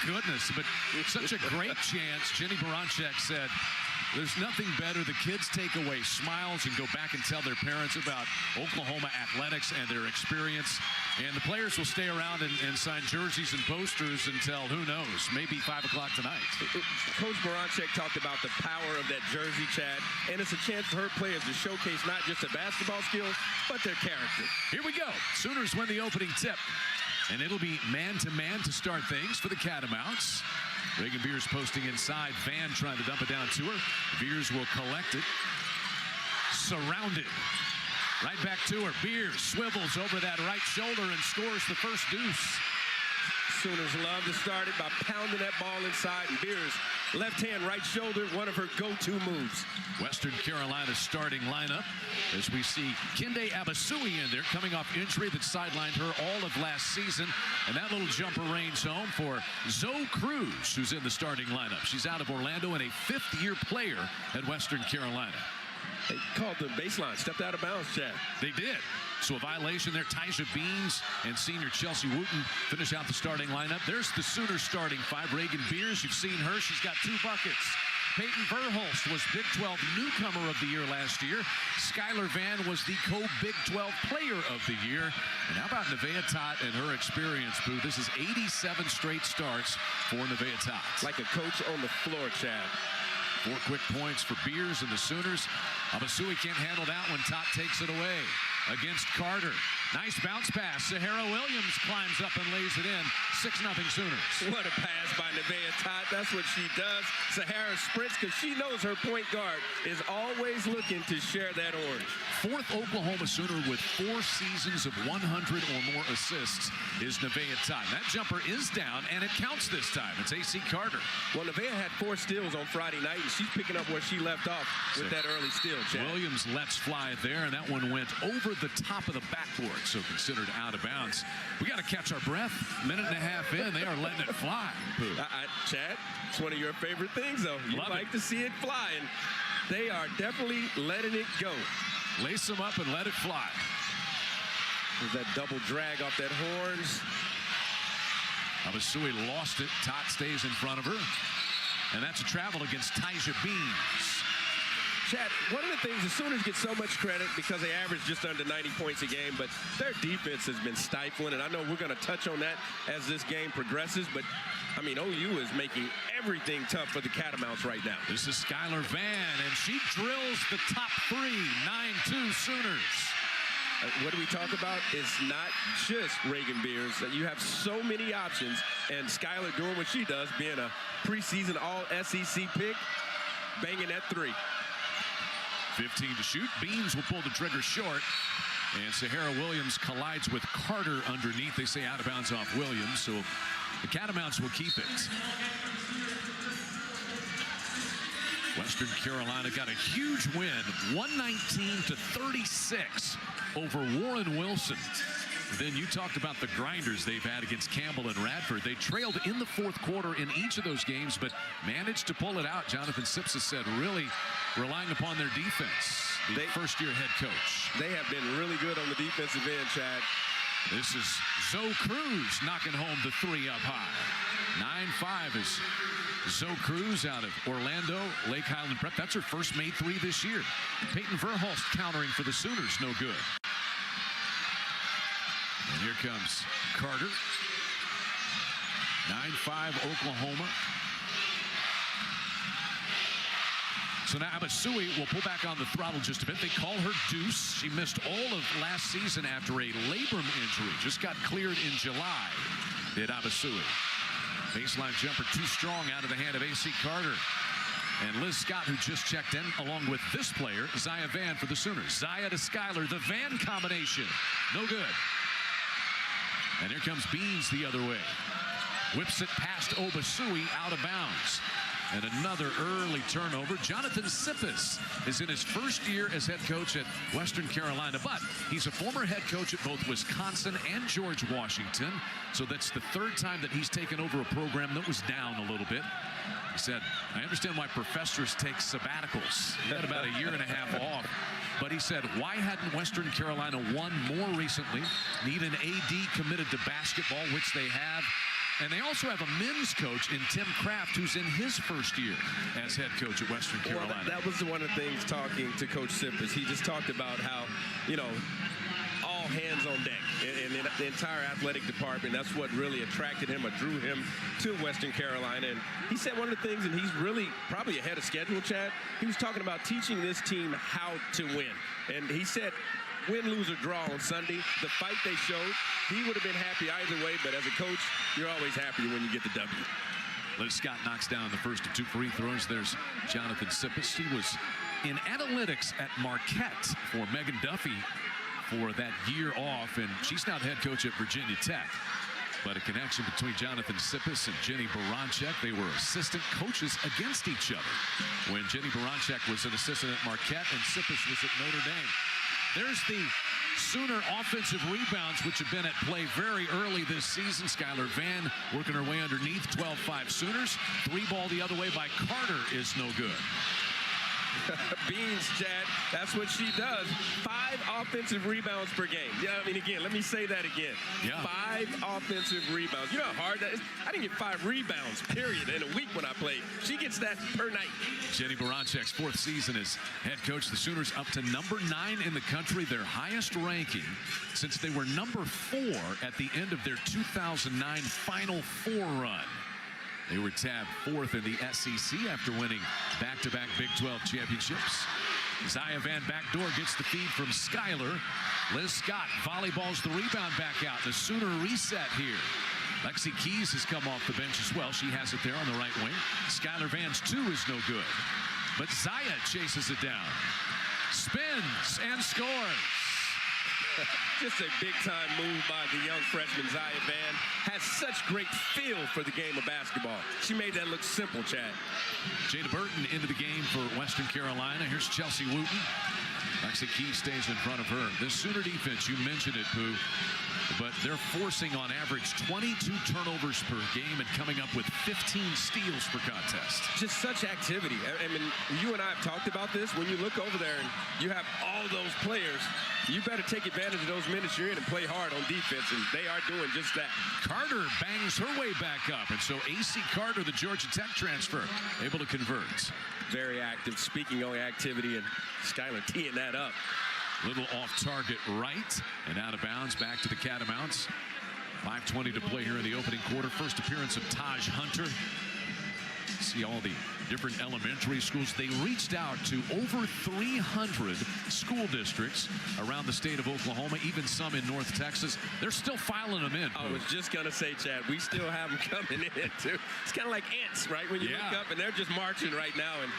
Goodness, but such a great chance. Jenny Baranczyk said, there's nothing better. The kids take away smiles and go back and tell their parents about Oklahoma athletics and their experience. And the players will stay around and sign jerseys and posters until, who knows, maybe 5 o'clock tonight. Coach Baranczyk talked about the power of that jersey, Chad, and it's a chance for her players to showcase not just their basketball skills, but their character. Here we go. Sooners win the opening tip. And it'll be man-to-man to start things for the Catamounts. Reagan Beers posting inside. Van trying to dump it down to her. Beers will collect it. Surrounded. Right back to her. Beers swivels over that right shoulder and scores the first deuce. Sooners love to start it by pounding that ball inside. And Beers, left hand, right shoulder, one of her go-to moves. Western Carolina's starting lineup as we see Kende Abasui in there, coming off injury that sidelined her all of last season. And that little jumper range home for Zoe Cruz, who's in the starting lineup. She's out of Orlando and a fifth-year player at Western Carolina. They called the baseline, stepped out of bounds, Chad. They did. So a violation there. Taisha Beans and senior Chelsea Wooten finish out the starting lineup. There's the Sooners starting five. Reagan Beers, you've seen her. She's got 2 buckets. Peyton Verhulst was Big 12 Newcomer of the Year last year. Skylar Van was the co-Big 12 Player of the Year. And how about Nevaeh Tot and her experience, Boo? This is 87 straight starts for Nevaeh Tot. Like a coach on the floor, Chad. 4 quick points for Beers and the Sooners. Abasui can't handle that when Tot takes it away against Carter. Nice bounce pass. Sahara Williams climbs up and lays it in. 6-0 Sooners. What a pass by Nevaeh Tot. That's what she does. Sahara sprints because she knows her point guard is always looking to share that orange. 4th Oklahoma Sooner with 4 seasons of 100 or more assists is Nevaeh Tot. That jumper is down, and it counts this time. It's A.C. Carter. Well, Nevaeh had 4 steals on Friday night, and she's picking up where she left off with that early steal, Chad. Williams lets fly there, and that one went over the top of the backboard, so considered out of bounds. We got to catch our breath. Minute and a half in, they are letting it fly. Chad, it's one of your favorite things, though. You like to see it fly, and they are definitely letting it go. Lace them up and let it fly. There's that double drag off that horns. Abasui lost it. Tot stays in front of her. And that's a travel against Taisha Beans. Chad, one of the things, the Sooners get so much credit because they average just under 90 points a game, but their defense has been stifling, and I know we're going to touch on that as this game progresses, but, I mean, OU is making everything tough for the Catamounts right now. This is Skylar Van, and she drills the top 3, 9-2 Sooners. What do we talk about? It's not just Reagan Beers. That you have so many options, and Skylar doing what she does, being a preseason All-SEC pick, banging that 3. 15 to shoot. Beans will pull the trigger short. And Sahara Williams collides with Carter underneath. They say out of bounds off Williams, so the Catamounts will keep it. Western Carolina got a huge win, 119-36 over Warren Wilson. Then you talked about the grinders they've had against Campbell and Radford. They trailed in the 4th quarter in each of those games, but managed to pull it out. Jonathan Sipsa said really relying upon their defense. The first-year head coach. They have been really good on the defensive end, Chad. This is Zoe Cruz knocking home the 3 up high. 9-5 is Zoe Cruz out of Orlando, Lake Highland Prep. That's her first made 3 this year. Peyton Verhulst countering for the Sooners, no good. And here comes Carter. 9-5 Oklahoma. So now Abasui will pull back on the throttle just a bit. They call her Deuce. She missed all of last season after a labrum injury. Just got cleared in July, did Abasui. Baseline jumper too strong out of the hand of A.C. Carter. And Liz Scott, who just checked in, along with this player, Zaya Van for the Sooners. Zaya to Skylar, the Van combination. No good. And here comes Beans the other way. Whips it past Obasui, out of bounds. And another early turnover. Jonathan Sippis is in his first year as head coach at Western Carolina, but he's a former head coach at both Wisconsin and George Washington. So that's the 3rd time that he's taken over a program that was down a little bit. He said, I understand why professors take sabbaticals. He had about a year and a half off. But he said, why hadn't Western Carolina won more recently? Need an AD committed to basketball, which they have. And they also have a men's coach in Tim Kraft, who's in his first year as head coach at Western Carolina. Well, that was one of the things talking to Coach Sippers. He just talked about how, all hands on deck in the entire athletic department. That's what really attracted him or drew him to Western Carolina. And he said one of the things, and he's really probably ahead of schedule, Chad, he was talking about teaching this team how to win. And he said, win, lose, or draw on Sunday, the fight they showed, he would have been happy either way, but as a coach, you're always happy when you get the W. Liz Scott knocks down the first of 2 free throws. There's Jonathan Sippes. He was in analytics at Marquette for Megan Duffy for that year off, and she's now the head coach at Virginia Tech. But a connection between Jonathan Sippes and Jenny Baranczyk. They were assistant coaches against each other when Jenny Baranczyk was an assistant at Marquette and Sippes was at Notre Dame. There's the Sooner offensive rebounds, which have been at play very early this season. Skylar Vann working her way underneath. 12-5 Sooners. 3-ball the other way by Carter is no good. Beans, Chad. That's what she does. 5 offensive rebounds per game. Yeah, I mean, again, let me say that again. Yeah. 5 offensive rebounds. You know how hard that is? I didn't get 5 rebounds, period, in a week when I played. She gets that per night. Jenny Baranczyk's 4th season as head coach. The Sooners up to number 9 in the country, their highest ranking since they were number 4 at the end of their 2009 Final Four run. They were tabbed 4th in the SEC after winning back-to-back Big 12 championships. Zaya Vann backdoor gets the feed from Skylar. Liz Scott volleyballs the rebound back out. The Sooner reset here. Lexi Keys has come off the bench as well. She has it there on the right wing. Skylar Vann's 2 is no good. But Zaya chases it down. Spins and scores. Just a big-time move by the young freshman, Zaya Vann. Has such great feel for the game of basketball. She made that look simple, Chad. Jada Burton into the game for Western Carolina. Here's Chelsea Wooten. Lexi Keys stays in front of her. This Sooner defense, you mentioned it, Pooh, but they're forcing on average 22 turnovers per game and coming up with 15 steals per contest. Just such activity. I mean, you and I have talked about this. When you look over there and you have all those players, you better take advantage of those minutes you're in and play hard on defense, and they are doing just that. Carter bangs her way back up, and so A.C. Carter, the Georgia Tech transfer, able to convert. Very active. Speaking of activity, and Skylar teeing that up. Little off target right and out of bounds back to the Catamounts. 5:20 to play here in the opening quarter. First appearance of Taj Hunter. See all the different elementary schools. They reached out to over 300 school districts around the state of Oklahoma, even some in North Texas. They're still filing them in. I was just going to say, Chad, we still have them coming in, too. It's kind of like ants, right? When you look up and they're just marching right now. And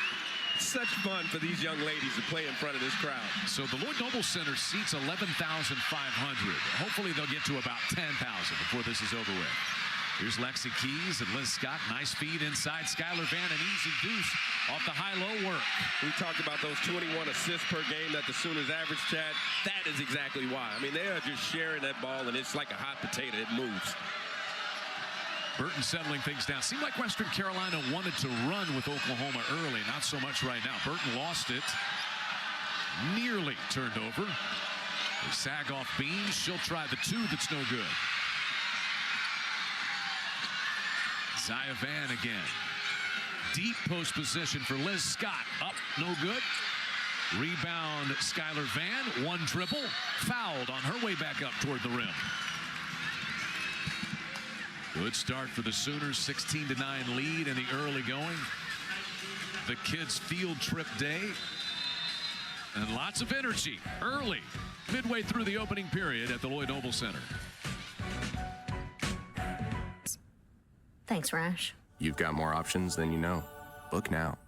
such fun for these young ladies to play in front of this crowd. So the Lloyd Noble Center seats 11,500. Hopefully they'll get to about 10,000 before this is over with. Here's Lexi Keys and Liz Scott. Nice feed inside. Skylar Vann, an easy deuce off the high-low work. We talked about those 21 assists per game that the Sooners average, Chad. That is exactly why. I mean, they are just sharing that ball, and it's like a hot potato. It moves. Burton settling things down. Seemed like Western Carolina wanted to run with Oklahoma early. Not so much right now. Burton lost it. Nearly turned over. They sag off Beans. She'll try the 2 that's no good. Zaya Vann again. Deep post position for Liz Scott. Up, no good. Rebound, Skylar Vann. 1 dribble. Fouled on her way back up toward the rim. Good start for the Sooners. 16-9 lead in the early going. The kids' field trip day. And lots of energy early, midway through the opening period at the Lloyd Noble Center. Thanks, Rash. You've got more options than you know. Book now.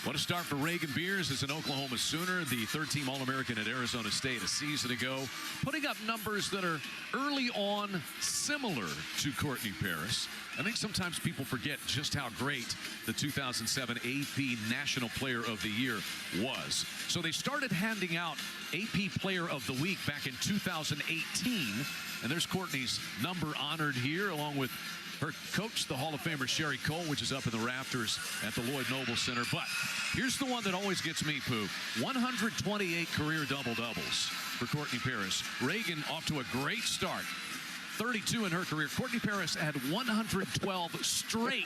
What a start for Reagan Beers as an Oklahoma Sooner, the third-team All-American at Arizona State a season ago, putting up numbers that are early on similar to Courtney Paris. I think sometimes people forget just how great the 2007 AP National Player of the Year was. So they started handing out AP Player of the Week back in 2018, and there's Courtney's number honored here, along with her coach, the Hall of Famer Sherry Cole, which is up in the rafters at the Lloyd Noble Center. But here's the one that always gets me, Pooh. 128 career double-doubles for Courtney Paris. Reagan off to a great start. 32 in her career. Courtney Paris had 112 straight.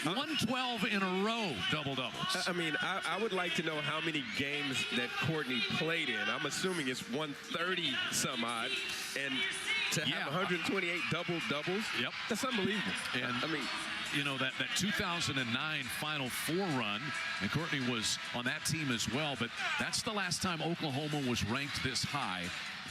112 in a row double-doubles. I mean, I would like to know how many games that Courtney played in. I'm assuming it's 130 some odd. And to have 128 double-doubles, that's unbelievable. And I mean, you know, that 2009 Final Four run, and Courtney was on that team as well, but that's the last time Oklahoma was ranked this high.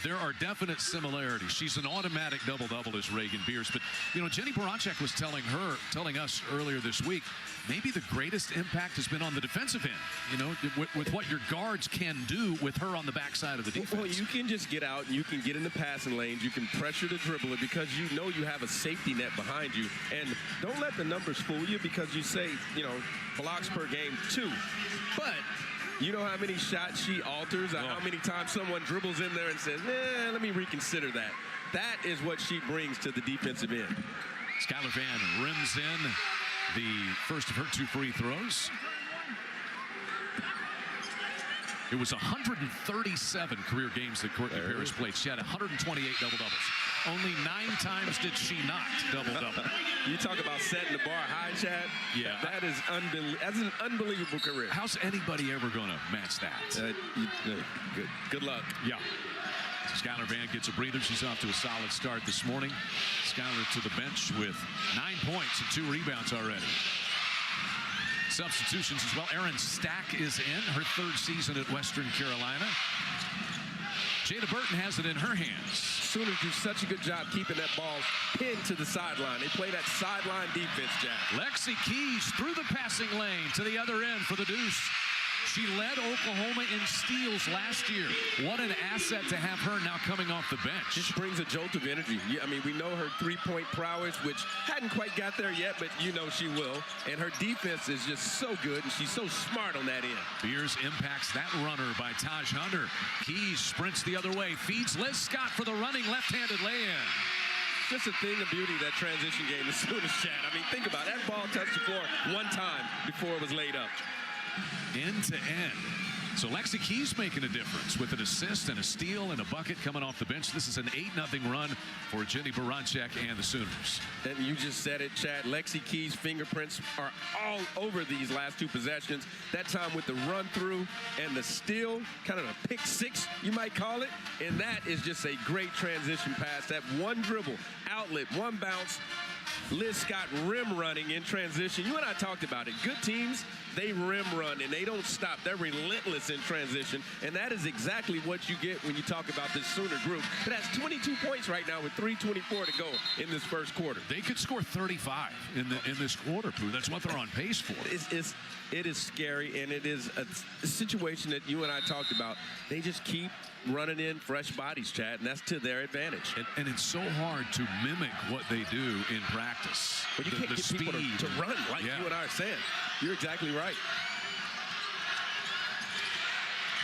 There are definite similarities. She's an automatic double-double as Reagan Beers, but, you know, Jenny Baranczyk was telling us earlier this week, maybe the greatest impact has been on the defensive end, you know, with what your guards can do with her on the backside of the defense. Well, you can just get out, and you can get in the passing lanes, you can pressure the dribbler because you know you have a safety net behind you. And don't let the numbers fool you because you say, you know, blocks per game 2. But you know how many shots she alters, or how many times someone dribbles in there and says, let me reconsider that. That is what she brings to the defensive end. Skylar Vann rims in the first of her 2 free throws. It was 137 career games that Courtney Paris played. She had 128 double-doubles. Only 9 times did she not double-double. You talk about setting the bar high, Chad. Yeah. That is that's an unbelievable career. How's anybody ever going to match that? Good luck. Yeah. Skylar Vann gets a breather. She's off to a solid start this morning. Skylar to the bench with 9 points and 2 rebounds already. Substitutions as well. Erin Stack is in her 3rd season at Western Carolina. Jada Burton has it in her hands. Sooners do such a good job keeping that ball pinned to the sideline. They play that sideline defense, Jack. Lexi Keys through the passing lane to the other end for the deuce. She led Oklahoma in steals last year. What an asset to have her now coming off the bench. Just brings a jolt of energy. I mean, we know her 3-point prowess, which hadn't quite got there yet, but you know she will. And her defense is just so good, and she's so smart on that end. Beers impacts that runner by Taj Hunter. Keys sprints the other way, feeds Liz Scott for the running left-handed lay-in. Just a thing of beauty, that transition game as soon as Chad. I mean, think about it. That ball touched the floor 1 time before it was laid up. End to end. So Lexi Keys making a difference with an assist and a steal and a bucket coming off the bench. This is an 8-0 run for Jenny Baranczyk and the Sooners. And you just said it, Chad. Lexi Keys' fingerprints are all over these last 2 possessions. That time with the run through and the steal, kind of a pick 6, you might call it. And that is just a great transition pass. That one dribble, outlet, one bounce. Liz Scott rim running in transition. You and I talked about it. Good teams, they rim run, and they don't stop. They're relentless in transition, and that is exactly what you get when you talk about this Sooner group. It has 22 points right now with 3:24 to go in this first quarter. They could score 35 in this quarter, Pooh. That's what they're on pace for. It is scary, and it is a situation that you and I talked about. They just keep running in fresh bodies, Chad, and that's to their advantage. And it's so hard to mimic what they do in practice. But you can't get speed people to run like you and I are saying. You're exactly right.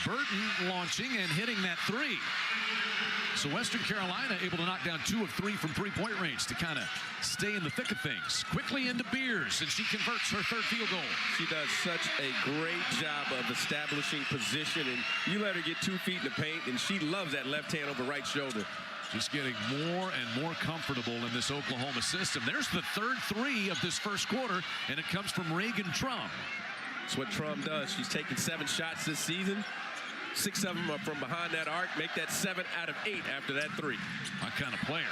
Burton launching and hitting that 3. So Western Carolina able to knock down 2 of 3 from 3-point range to kind of stay in the thick of things. Quickly into Beers, and she converts her 3rd field goal. She does such a great job of establishing position, and you let her get 2 feet in the paint, and she loves that left hand over right shoulder. Just getting more and more comfortable in this Oklahoma system. There's the 3rd 3 of this first quarter, and it comes from Reagan Trum. That's what Trum does. She's taken 7 shots this season. 6 of them are from behind that arc. Make that 7 out of 8 after that 3. My kind of player.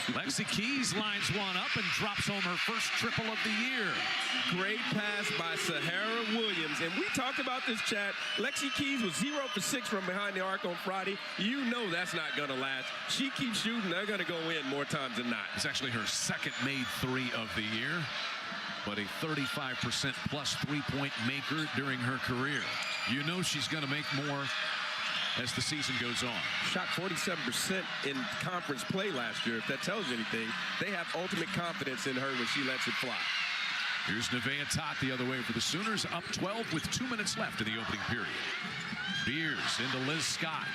Lexi Keys lines one up and drops home her first triple of the year. Great pass by Sahara Williams. And we talked about this, Chad. Lexi Keys was 0 for 6 from behind the arc on Friday. You know that's not going to last. She keeps shooting. They're going to go in more times than not. It's actually her 2nd made 3 of the year, but a 35% plus 3-point maker during her career. You know she's going to make more as the season goes on. Shot 47% in conference play last year. If that tells you anything, they have ultimate confidence in her when she lets it fly. Here's Nevaeh Tot the other way for the Sooners, up 12 with 2 minutes left in the opening period. Beers into Liz Scott.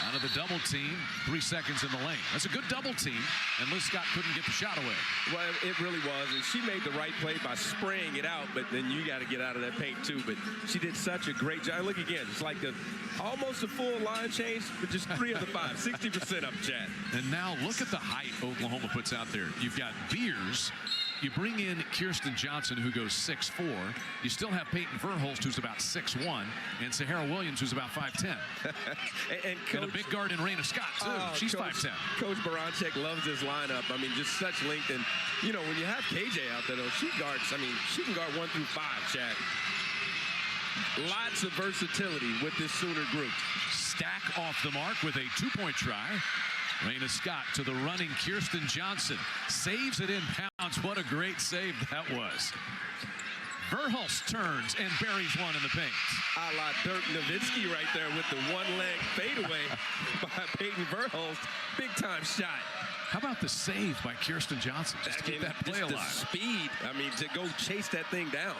Out of the double team, 3 seconds in the lane. That's a good double team, and Liz Scott couldn't get the shot away. Well, it really was, and she made the right play by spraying it out, but then you got to get out of that paint too. But she did such a great job. Look again, it's like almost a full line change, but just 3 of the 5, 60% up, Chad. And now look at the height Oklahoma puts out there. You've got Beers. You bring in Kirsten Johnson, who goes 6'4". You still have Peyton Verhulst, who's about 6'1", and Sahara Williams, who's about 5'10". and a big guard in Raina Scott, too. She's 5'10". Coach Baranczyk loves this lineup. I mean, just such length. And, you know, when you have KJ out there, though, she guards, I mean, she can guard 1 through 5, Chad. Lots of versatility with this Sooner group. Stack off the mark with a 2-point try. Raina Scott to the running Kirsten Johnson. Saves it in pounds. What a great save that was. Verhulst turns and buries one in the paint. A la Dirk Nowitzki right there with the one-leg fadeaway by Peyton Verhulst. Big-time shot. How about the save by Kirsten Johnson? Just to keep that play alive. The speed, I mean, to go chase that thing down.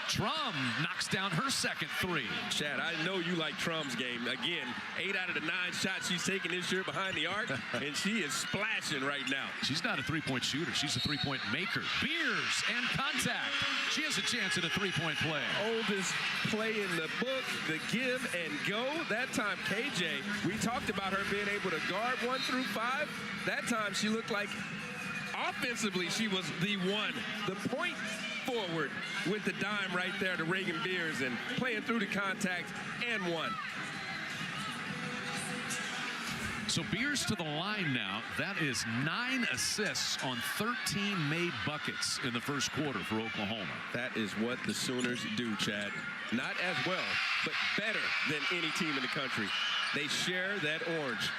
Trum knocks down her second 3. Chad, I know you like Trum's game. Again, 8 out of the 9 shots she's taking this year behind the arc, and she is splashing right now. She's not a 3-point shooter. She's a 3-point maker. Beers and contact. She has a chance at a 3-point play. Oldest play in the book, the give and go. That time, KJ, we talked about her being able to guard 1 through 5. That time, she looked like offensively she was the one, the point forward with the dime right there to Reagan Beers and playing through the contact and 1. So Beers to the line now. That is 9 assists on 13 made buckets in the first quarter for Oklahoma. That is what the Sooners do, Chad. Not as well, but better than any team in the country. They share that orange.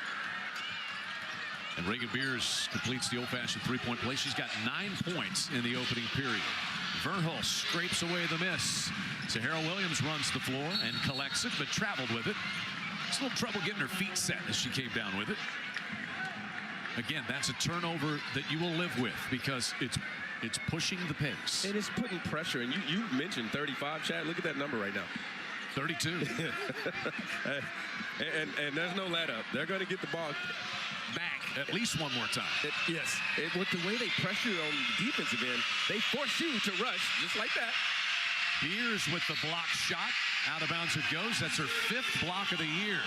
And Reagan Beers completes the old-fashioned 3-point play. She's got 9 points in the opening period. Verhulst scrapes away the miss. Sahara Williams runs the floor and collects it, but traveled with it. It's a little trouble getting her feet set as she came down with it. Again, that's a turnover that you will live with because it's pushing the pace. It is putting pressure, and you mentioned 35, Chad. Look at that number right now. 32. and there's no let up. They're going to get the ball back at least one more time. Yes. With the way they pressure on the defensive end, they force you to rush just like that. Beers with the block shot. Out of bounds it goes. That's her 5th block of the year.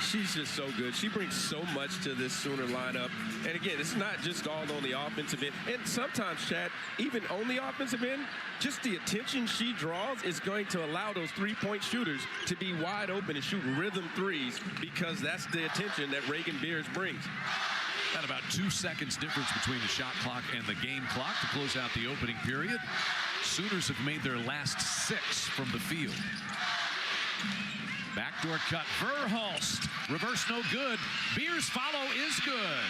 She's just so good. She brings so much to this Sooner lineup. And again, it's not just all on the offensive end. And sometimes, Chad, even on the offensive end, just the attention she draws is going to allow those 3-point shooters to be wide open and shoot rhythm threes because that's the attention that Reagan Beers brings. Got about 2 seconds difference between the shot clock and the game clock to close out the opening period. Sooners have made their last 6 from the field. Backdoor cut. Verhulst. Reverse no good. Beers follow is good.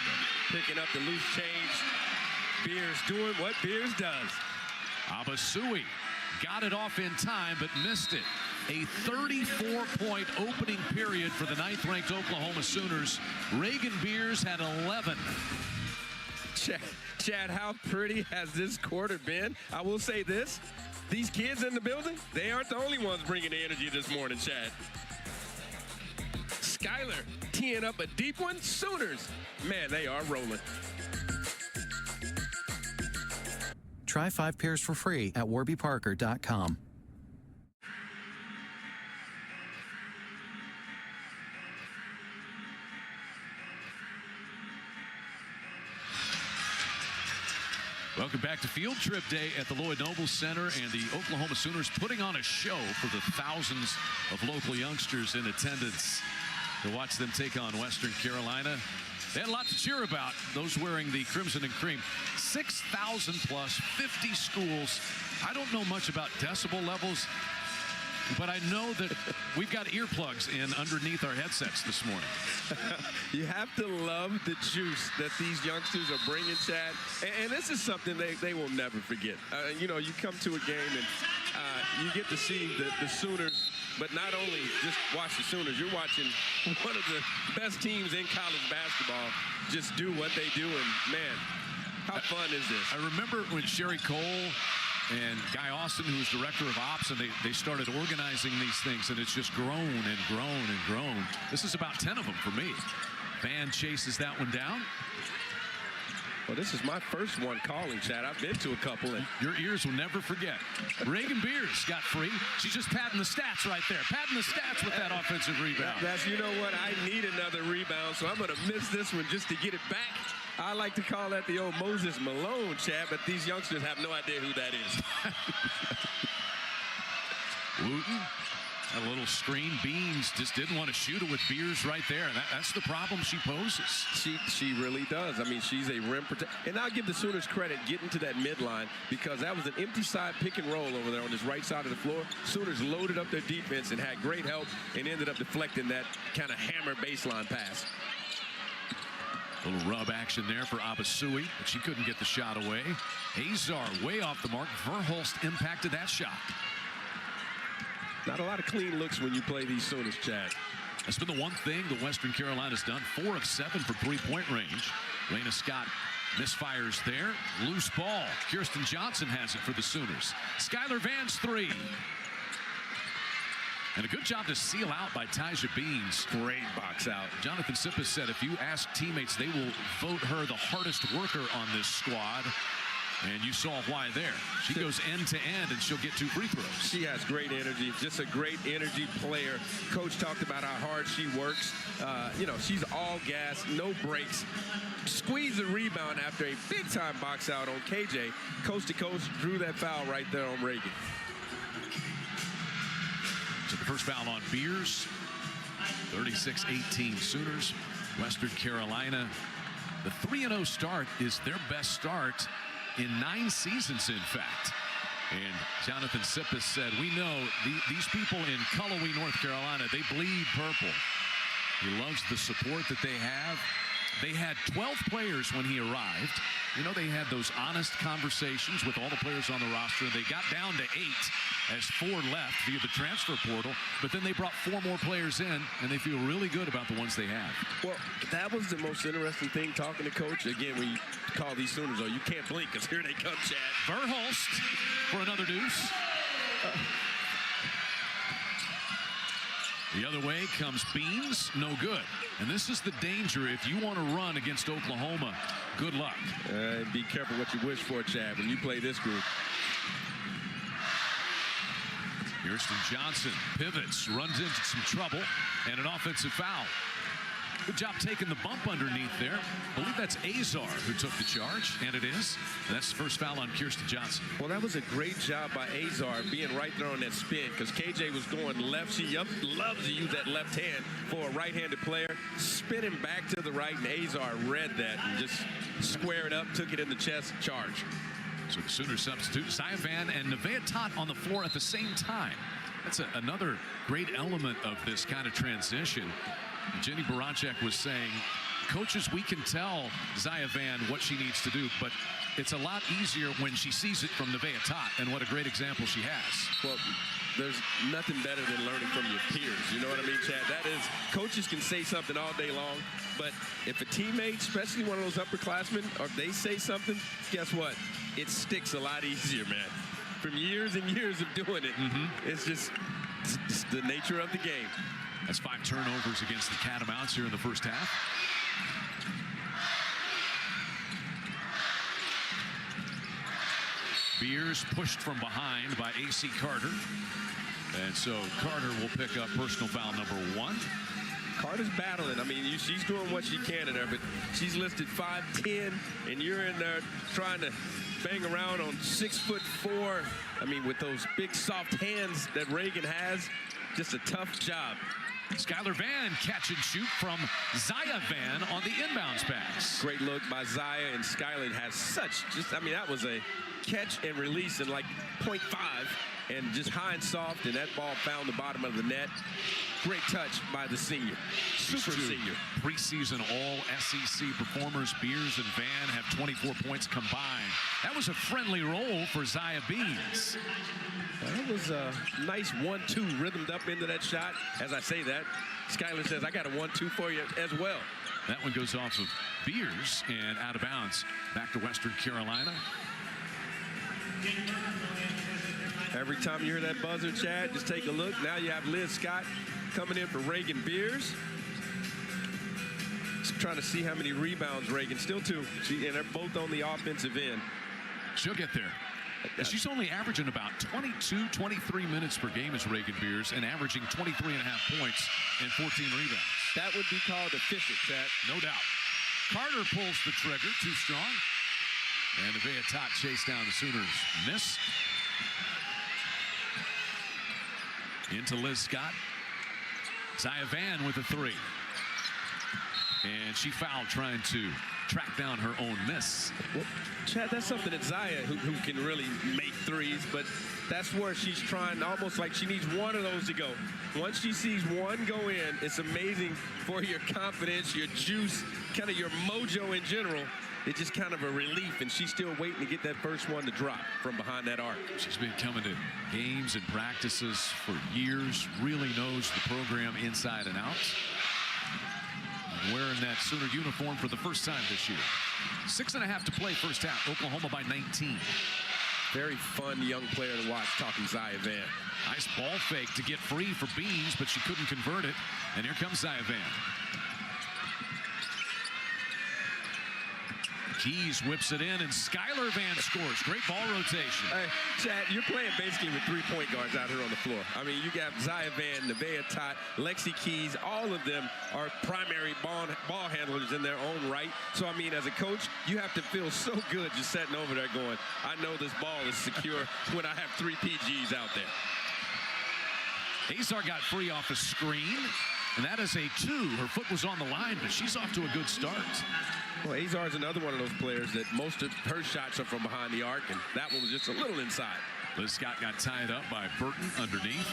Picking up the loose change. Beers doing what Beers does. Abasui got it off in time but missed it. A 34-point opening period for the 9th-ranked Oklahoma Sooners. Reagan Beers had 11. Chad, how pretty has this quarter been? I will say this. These kids in the building, they aren't the only ones bringing the energy this morning, Chad. Skyler teeing up a deep one. Sooners, man, they are rolling. Try 5 pairs for free at warbyparker.com. Welcome back to Field Trip Day at the Lloyd Noble Center, and the Oklahoma Sooners putting on a show for the thousands of local youngsters in attendance to watch them take on Western Carolina. They had a lot to cheer about, those wearing the crimson and cream. 6,000 plus, 50 schools. I don't know much about decibel levels, but I know that we've got earplugs in underneath our headsets this morning. You have to love the juice that these youngsters are bringing, Chad. And this is something they will never forget. You know, you come to a game and you get to see the Sooners, but not only just watch the Sooners, you're watching one of the best teams in college basketball just do what they do. And, man, how fun is this? I remember when Sherry Cole and Guy Austin, who was director of ops, and they started organizing these things, and it's just grown and grown and grown. This is about 10 of them for me. Van chases that one down. Well, this is my first one calling, Chad. I've been to a couple. And your ears will never forget. Reagan Beers got free. She's just padding the stats right there. Padding the stats with that offensive rebound. That's, you know what? I need another rebound, so I'm going to miss this one just to get it back. I like to call that the old Moses Malone, Chad, but these youngsters have no idea who that is. Wooten, a little screen. Beans just didn't want to shoot it with Beers right there. And that's the problem she poses. She really does. I mean, she's a rim protector. And I'll give the Sooners credit getting to that midline because that was an empty side pick and roll over there on this right side of the floor. Sooners loaded up their defense and had great help and ended up deflecting that kind of hammer baseline pass. Little rub action there for Abasui, but she couldn't get the shot away. Azar way off the mark. Verhulst impacted that shot. Not a lot of clean looks when you play these Sooners, Chad. That's been the one thing the Western Carolina's done. 4 of 7 for three-point range. Lena Scott misfires there. Loose ball. Kirsten Johnson has it for the Sooners. Skylar Van's 3. And a good job to seal out by Taja Beans. Great box out. Jonathan Sippes said if you ask teammates, they will vote her the hardest worker on this squad. And you saw why there. She goes end to end, and she'll get 2 free throws. She has great energy, just a great energy player. Coach talked about how hard she works. You know, she's all gas, no breaks. Squeeze the rebound after a big-time box out on KJ. Coast to coast, drew that foul right there on Reagan. So the first foul on Beers. 36-18 Sooners. Western Carolina. The 3-0 start is their best start in 9 seasons, in fact. And Jonathan Sippes said, we know these people in Cullowhee, North Carolina, they bleed purple. He loves the support that they have. They had 12 players when he arrived. You know, they had those honest conversations with all the players on the roster. They got down to 8 as 4 left via the transfer portal. But then they brought 4 more players in, and they feel really good about the ones they have. Well, that was the most interesting thing talking to Coach. Again, when you call these Sooners, oh, you can't blink because here they come, Chad. Verhulst for another deuce. The other way comes Beans, no good. And this is the danger if you want to run against Oklahoma. Good luck. Be careful what you wish for, Chad, when you play this group. Kirsten Johnson pivots, runs into some trouble, and an offensive foul. Good job taking the bump underneath there. I believe that's Azar who took the charge, and it is. That's the first foul on Kirsten Johnson. Well, that was a great job by Azar being right there on that spin because KJ was going left. She loves to use that left hand for a right-handed player. Spinning back to the right, and Azar read that and just squared up, took it in the chest, charge. So the Sooners substitute Zia Van and Nevaeh Tot on the floor at the same time. That's another great element of this kind of transition. Jenny Baranczyk was saying, coaches, we can tell Zia Van what she needs to do, but it's a lot easier when she sees it from Nevaeh Tot, and what a great example she has. Well, there's nothing better than learning from your peers. You know what I mean, Chad? That is, coaches can say something all day long, but if a teammate, especially one of those upperclassmen, or they say something, guess what? It sticks a lot easier, man. From years and years of doing it, it's just the nature of the game. That's 5 turnovers against the Catamounts here in the first half. Beers pushed from behind by A.C. Carter. And so Carter will pick up personal foul number 1. Carter's battling. I mean, she's doing what she can in there, but she's listed 5'10", and you're in there trying to bang around on 6'4". I mean, with those big soft hands that Reagan has, just a tough job. Skylar Van catch and shoot from Zia Van on the inbounds pass. Great look by Zia, and Skylar has such I mean, that was a catch and release in like 0.5 and just high and soft, and that ball found the bottom of the net. Great touch by the senior. Super senior. Preseason all-SEC performers, Beers and Van have 24 points combined. That was a friendly roll for Zia Beans. That was a nice 1-2 rhythmed up into that shot. As I say that, Skylar says, I got a 1-2 for you as well. That one goes off of Beers and out of bounds. Back to Western Carolina. Every time you hear that buzzer, Chad, just take a look. Now you have Liz Scott coming in for Reagan Beers. Just trying to see how many rebounds Reagan. Still 2. And they're both on the offensive end. She'll get there. And she's only averaging about 22, 23 minutes per game as Reagan Beers and averaging 23.5 points and 14 rebounds. That would be called efficient, Chad. No doubt. Carter pulls the trigger, too strong. And Nevaeh Tot chased down the Sooners. Miss. Into Liz Scott. Zaya Van with a 3. And she fouled trying to track down her own miss. Well, Chad, that's something that Zaya, who can really make threes, but that's where she's trying, almost like she needs one of those to go. Once she sees one go in, it's amazing for your confidence, your juice, kind of your mojo in general. It's just kind of a relief, and she's still waiting to get that first one to drop from behind that arc. She's been coming to games and practices for years, really knows the program inside and out. Wearing that Sooner uniform for the first time this year. 6.5 to play first half. Oklahoma by 19. Very fun young player to watch, talking Zaya Van. Nice ball fake to get free for Beans, but she couldn't convert it. And here comes Zaya Van. Keys whips it in, and Skylar Van scores. Great ball rotation. Hey, Chad, you're playing basically with 3 point guards out here on the floor. I mean, you got Zaya Van, Nevaeh Tot, Lexi Keys. All of them are primary ball handlers in their own right. So, I mean, as a coach, you have to feel so good just sitting over there going, I know this ball is secure when I have 3 PGs out there. Azar got free off a screen, and that is a 2. Her foot was on the line, but she's off to a good start. Well, Azar is another one of those players that most of her shots are from behind the arc, and that one was just a little inside. Liz Scott got tied up by Burton underneath.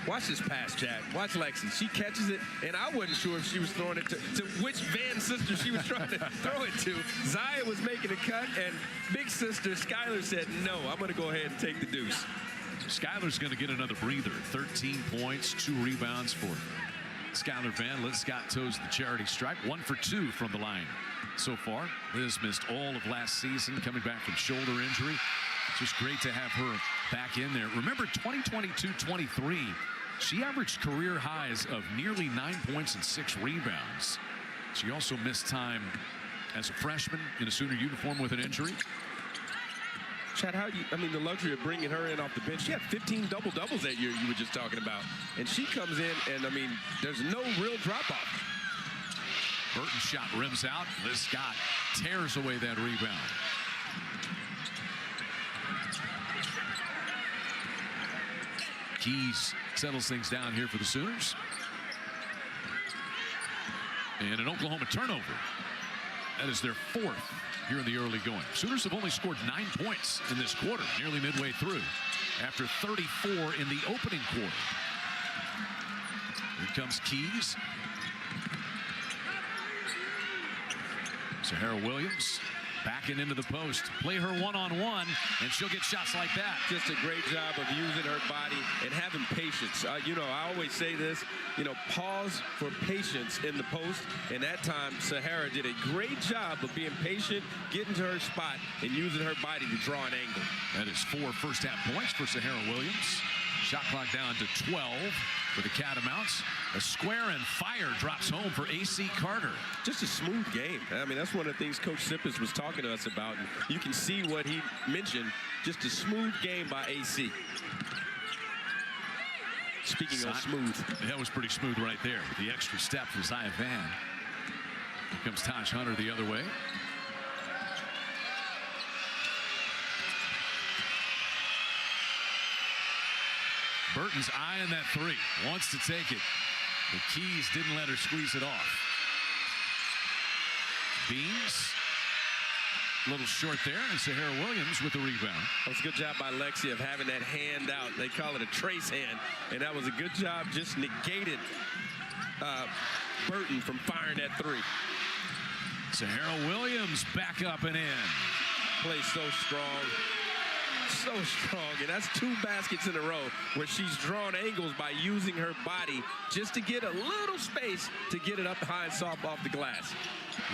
Watch this pass, Chad. Watch Lexi. She catches it, and I wasn't sure if she was throwing it to which Van sister she was trying to throw it to. Zaya was making a cut, and big sister Skylar said, no, I'm going to go ahead and take the deuce. Skylar's going to get another breather. 13 points, 2 rebounds for Skylar Van. Liz Scott toes the charity stripe. 1 for 2 from the line so far. Liz missed all of last season, coming back from shoulder injury. It's just great to have her back in there. Remember, 2022-23, she averaged career highs of nearly 9 points and 6 rebounds. She also missed time as a freshman in a Sooner uniform with an injury. Chad, the luxury of bringing her in off the bench. She had 15 double-doubles that year you were just talking about. And she comes in, and, there's no real drop-off. Burton shot rims out. Liz Scott tears away that rebound. Keys settles things down here for the Sooners. And an Oklahoma turnover. That is their 4th here in the early going. Sooners have only scored 9 points in this quarter, nearly midway through, after 34 in the opening quarter. Here comes Keys. Sahara Williams backing into the post. Play her one-on-one, and she'll get shots like that. Just a great job of using her body and having patience. I always say this, pause for patience in the post. And that time, Sahara did a great job of being patient, getting to her spot, and using her body to draw an angle. That is 4 first-half points for Sahara Williams. Shot clock down to 12 for the Catamounts. A square and fire drops home for A.C. Carter. Just a smooth game. That's one of the things Coach Sippers was talking to us about. And you can see what he mentioned. Just a smooth game by A.C. Speaking of smooth. That was pretty smooth right there. The extra step for Zaya Van. Here comes Taj Hunter the other way. Burton's eyeing that 3. Wants to take it. The Keys didn't let her squeeze it off. Beans. A little short there, and Sahara Williams with the rebound. That was a good job by Lexi of having that hand out. They call it a trace hand, and that was a good job. Just negated Burton from firing that 3. Sahara Williams back up and in. Plays so strong. So strong, and that's 2 baskets in a row where she's drawn angles by using her body just to get a little space to get it up high and soft off the glass.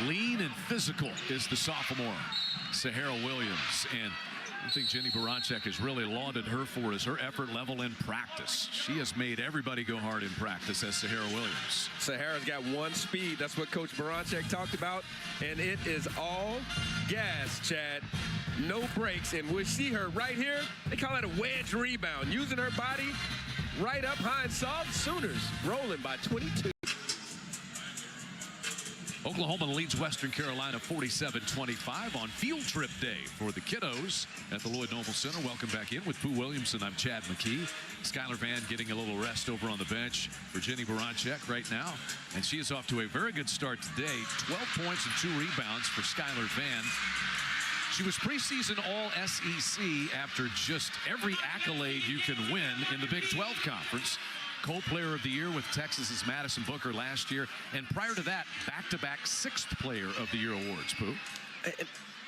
Lean and physical is the sophomore, Sahara Williams. And I think Jenny Baranczyk has really lauded her for is her effort level in practice. She has made everybody go hard in practice as Sahara Williams. Sahara's got one speed. That's what Coach Baranczyk talked about. And it is all gas, Chad. No brakes. And we see her right here. They call it a wedge rebound. Using her body right up high and soft. Sooners rolling by 22. Oklahoma leads Western Carolina 47-25 on field trip day for the kiddos at the Lloyd Noble Center. Welcome back in with Pooh Williamson. I'm Chad McKee. Skylar Vann getting a little rest over on the bench for Jenny Baranczyk right now. And she is off to a very good start today. 12 points and 2 rebounds for Skylar Vann. She was preseason All-SEC after just every accolade you can win in the Big 12 Conference. Co-player of the year with Texas's Madison Booker last year. And prior to that, back-to-back 6th player of the year awards, Pooh.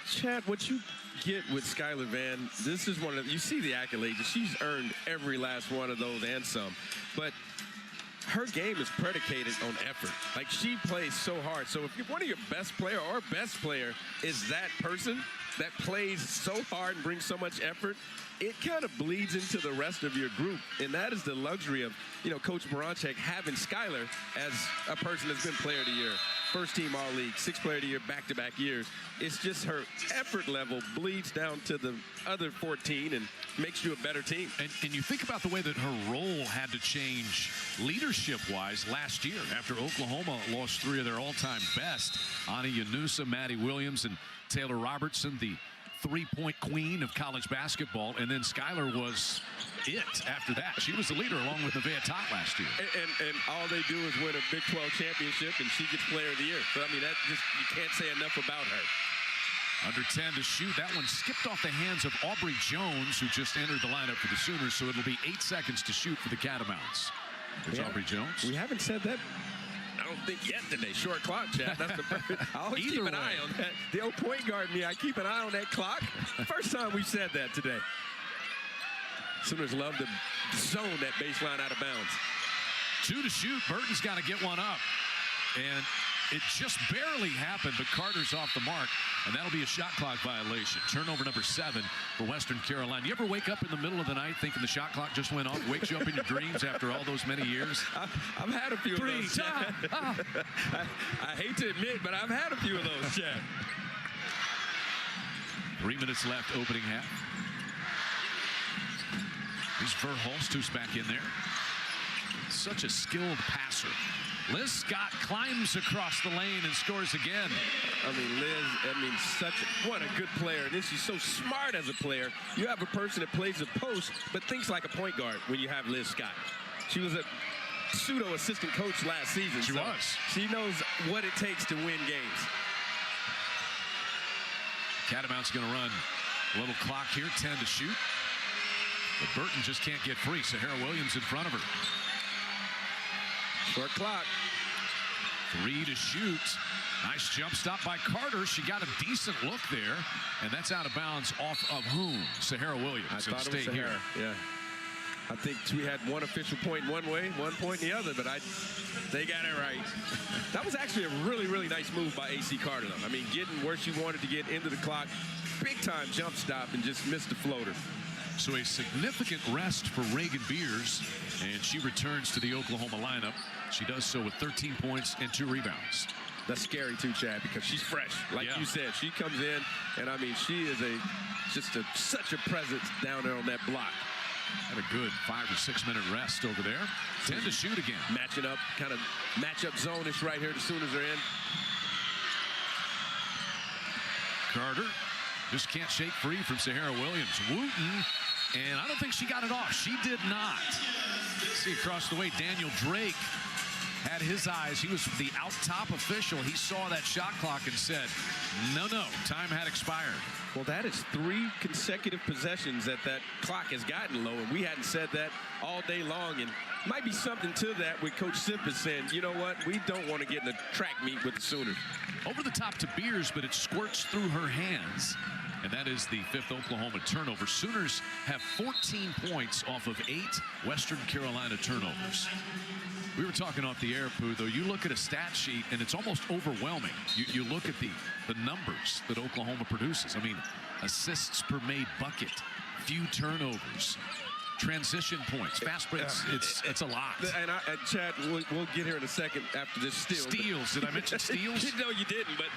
Chad, what you get with Skylar Vann, this is one of, you see the accolades. She's earned every last one of those and some. But her game is predicated on effort. Like, she plays so hard. So if you're one of your best player or best player is that person that plays so hard and brings so much effort, it kind of bleeds into the rest of your group. And that is the luxury of, you know, Coach Baranczyk having Skylar as a person that's been player of the year, first team All-League, 6th player of the year, back-to-back years. It's just her effort level bleeds down to the other 14 and makes you a better team. And you think about the way that her role had to change leadership-wise last year after Oklahoma lost 3 of their all-time best. Ani Yunusa, Maddie Williams, and Taylor Robertson, the 3-point queen of college basketball, and then Skylar was it after that. She was the leader along with Nevaeh Tot last year. And all they do is win a Big 12 championship, and she gets player of the year. So, I mean, that just, you can't say enough about her. Under 10 to shoot. That one skipped off the hands of Aubrey Jones, who just entered the lineup for the Sooners, so it'll be 8 seconds to shoot for the Catamounts. There's Aubrey Jones. We haven't said that, I don't think, yet today. Short clock, Chad. That's the I always keep an eye on that. The old point guard me, I keep an eye on that clock. First time we've said that today. Sooners love to zone that baseline out of bounds. 2 to shoot. Burton's got to get one up. And it just barely happened, but Carter's off the mark, and that'll be a shot clock violation. Turnover number 7 for Western Carolina. You ever wake up in the middle of the night thinking the shot clock just went off, wakes you up in your dreams after all those many years? I've had a few of those. I hate to admit, but I've had a few of those, Chad. 3 minutes left, opening half. Here's Verhulst, who's back in there. Such a skilled passer. Liz Scott climbs across the lane and scores again. I mean, Liz, what a good player. And she's so smart as a player. You have a person that plays the post, but thinks like a point guard when you have Liz Scott. She was a pseudo assistant coach last season. She was. She knows what it takes to win games. Catamounts going to run a little clock here, 10 to shoot. But Burton just can't get free. Sahara Williams in front of her. Short clock. 3 to shoot. Nice jump stop by Carter. She got a decent look there, and that's out of bounds off of whom? Sahara Williams. I thought it was Sahara. Yeah. I think we had one official point one way, 1 point the other, but they got it right. That was actually a really, really nice move by A.C. Carter, though. I mean, getting where she wanted to get into the clock, big time jump stop, and just missed the floater. So a significant rest for Reagan Beers, and she returns to the Oklahoma lineup. She does so with 13 points and 2 rebounds. That's scary too, Chad, because she's fresh. Like you said, she comes in, and I mean, she is such a presence down there on that block. Had a good 5 or 6 minute rest over there. 10 to shoot again. Matching up, kind of matchup zone-ish right here. The Sooners are in. Carter just can't shake free from Sahara Williams. Wooten, and I don't think she got it off. She did not. See across the way, Daniel Drake had his eyes. He was the out top official. He saw that shot clock and said, no, time had expired. Well, that is 3 consecutive possessions that clock has gotten low, and we hadn't said that all day long. And might be something to that with Coach Sipp is saying, you know what, we don't want to get in a track meet with the Sooners. Over the top to Beers, but it squirts through her hands. And that is the 5th Oklahoma turnover. Sooners have 14 points off of 8 Western Carolina turnovers. We were talking off the air, Pooh, though. You look at a stat sheet, and it's almost overwhelming. You look at the numbers that Oklahoma produces. I mean, assists per made bucket, few turnovers, transition points, fast breaks. It's a lot. And Chad, we'll get here in a second after this steal. Steals. Did I mention steals? No, you didn't, but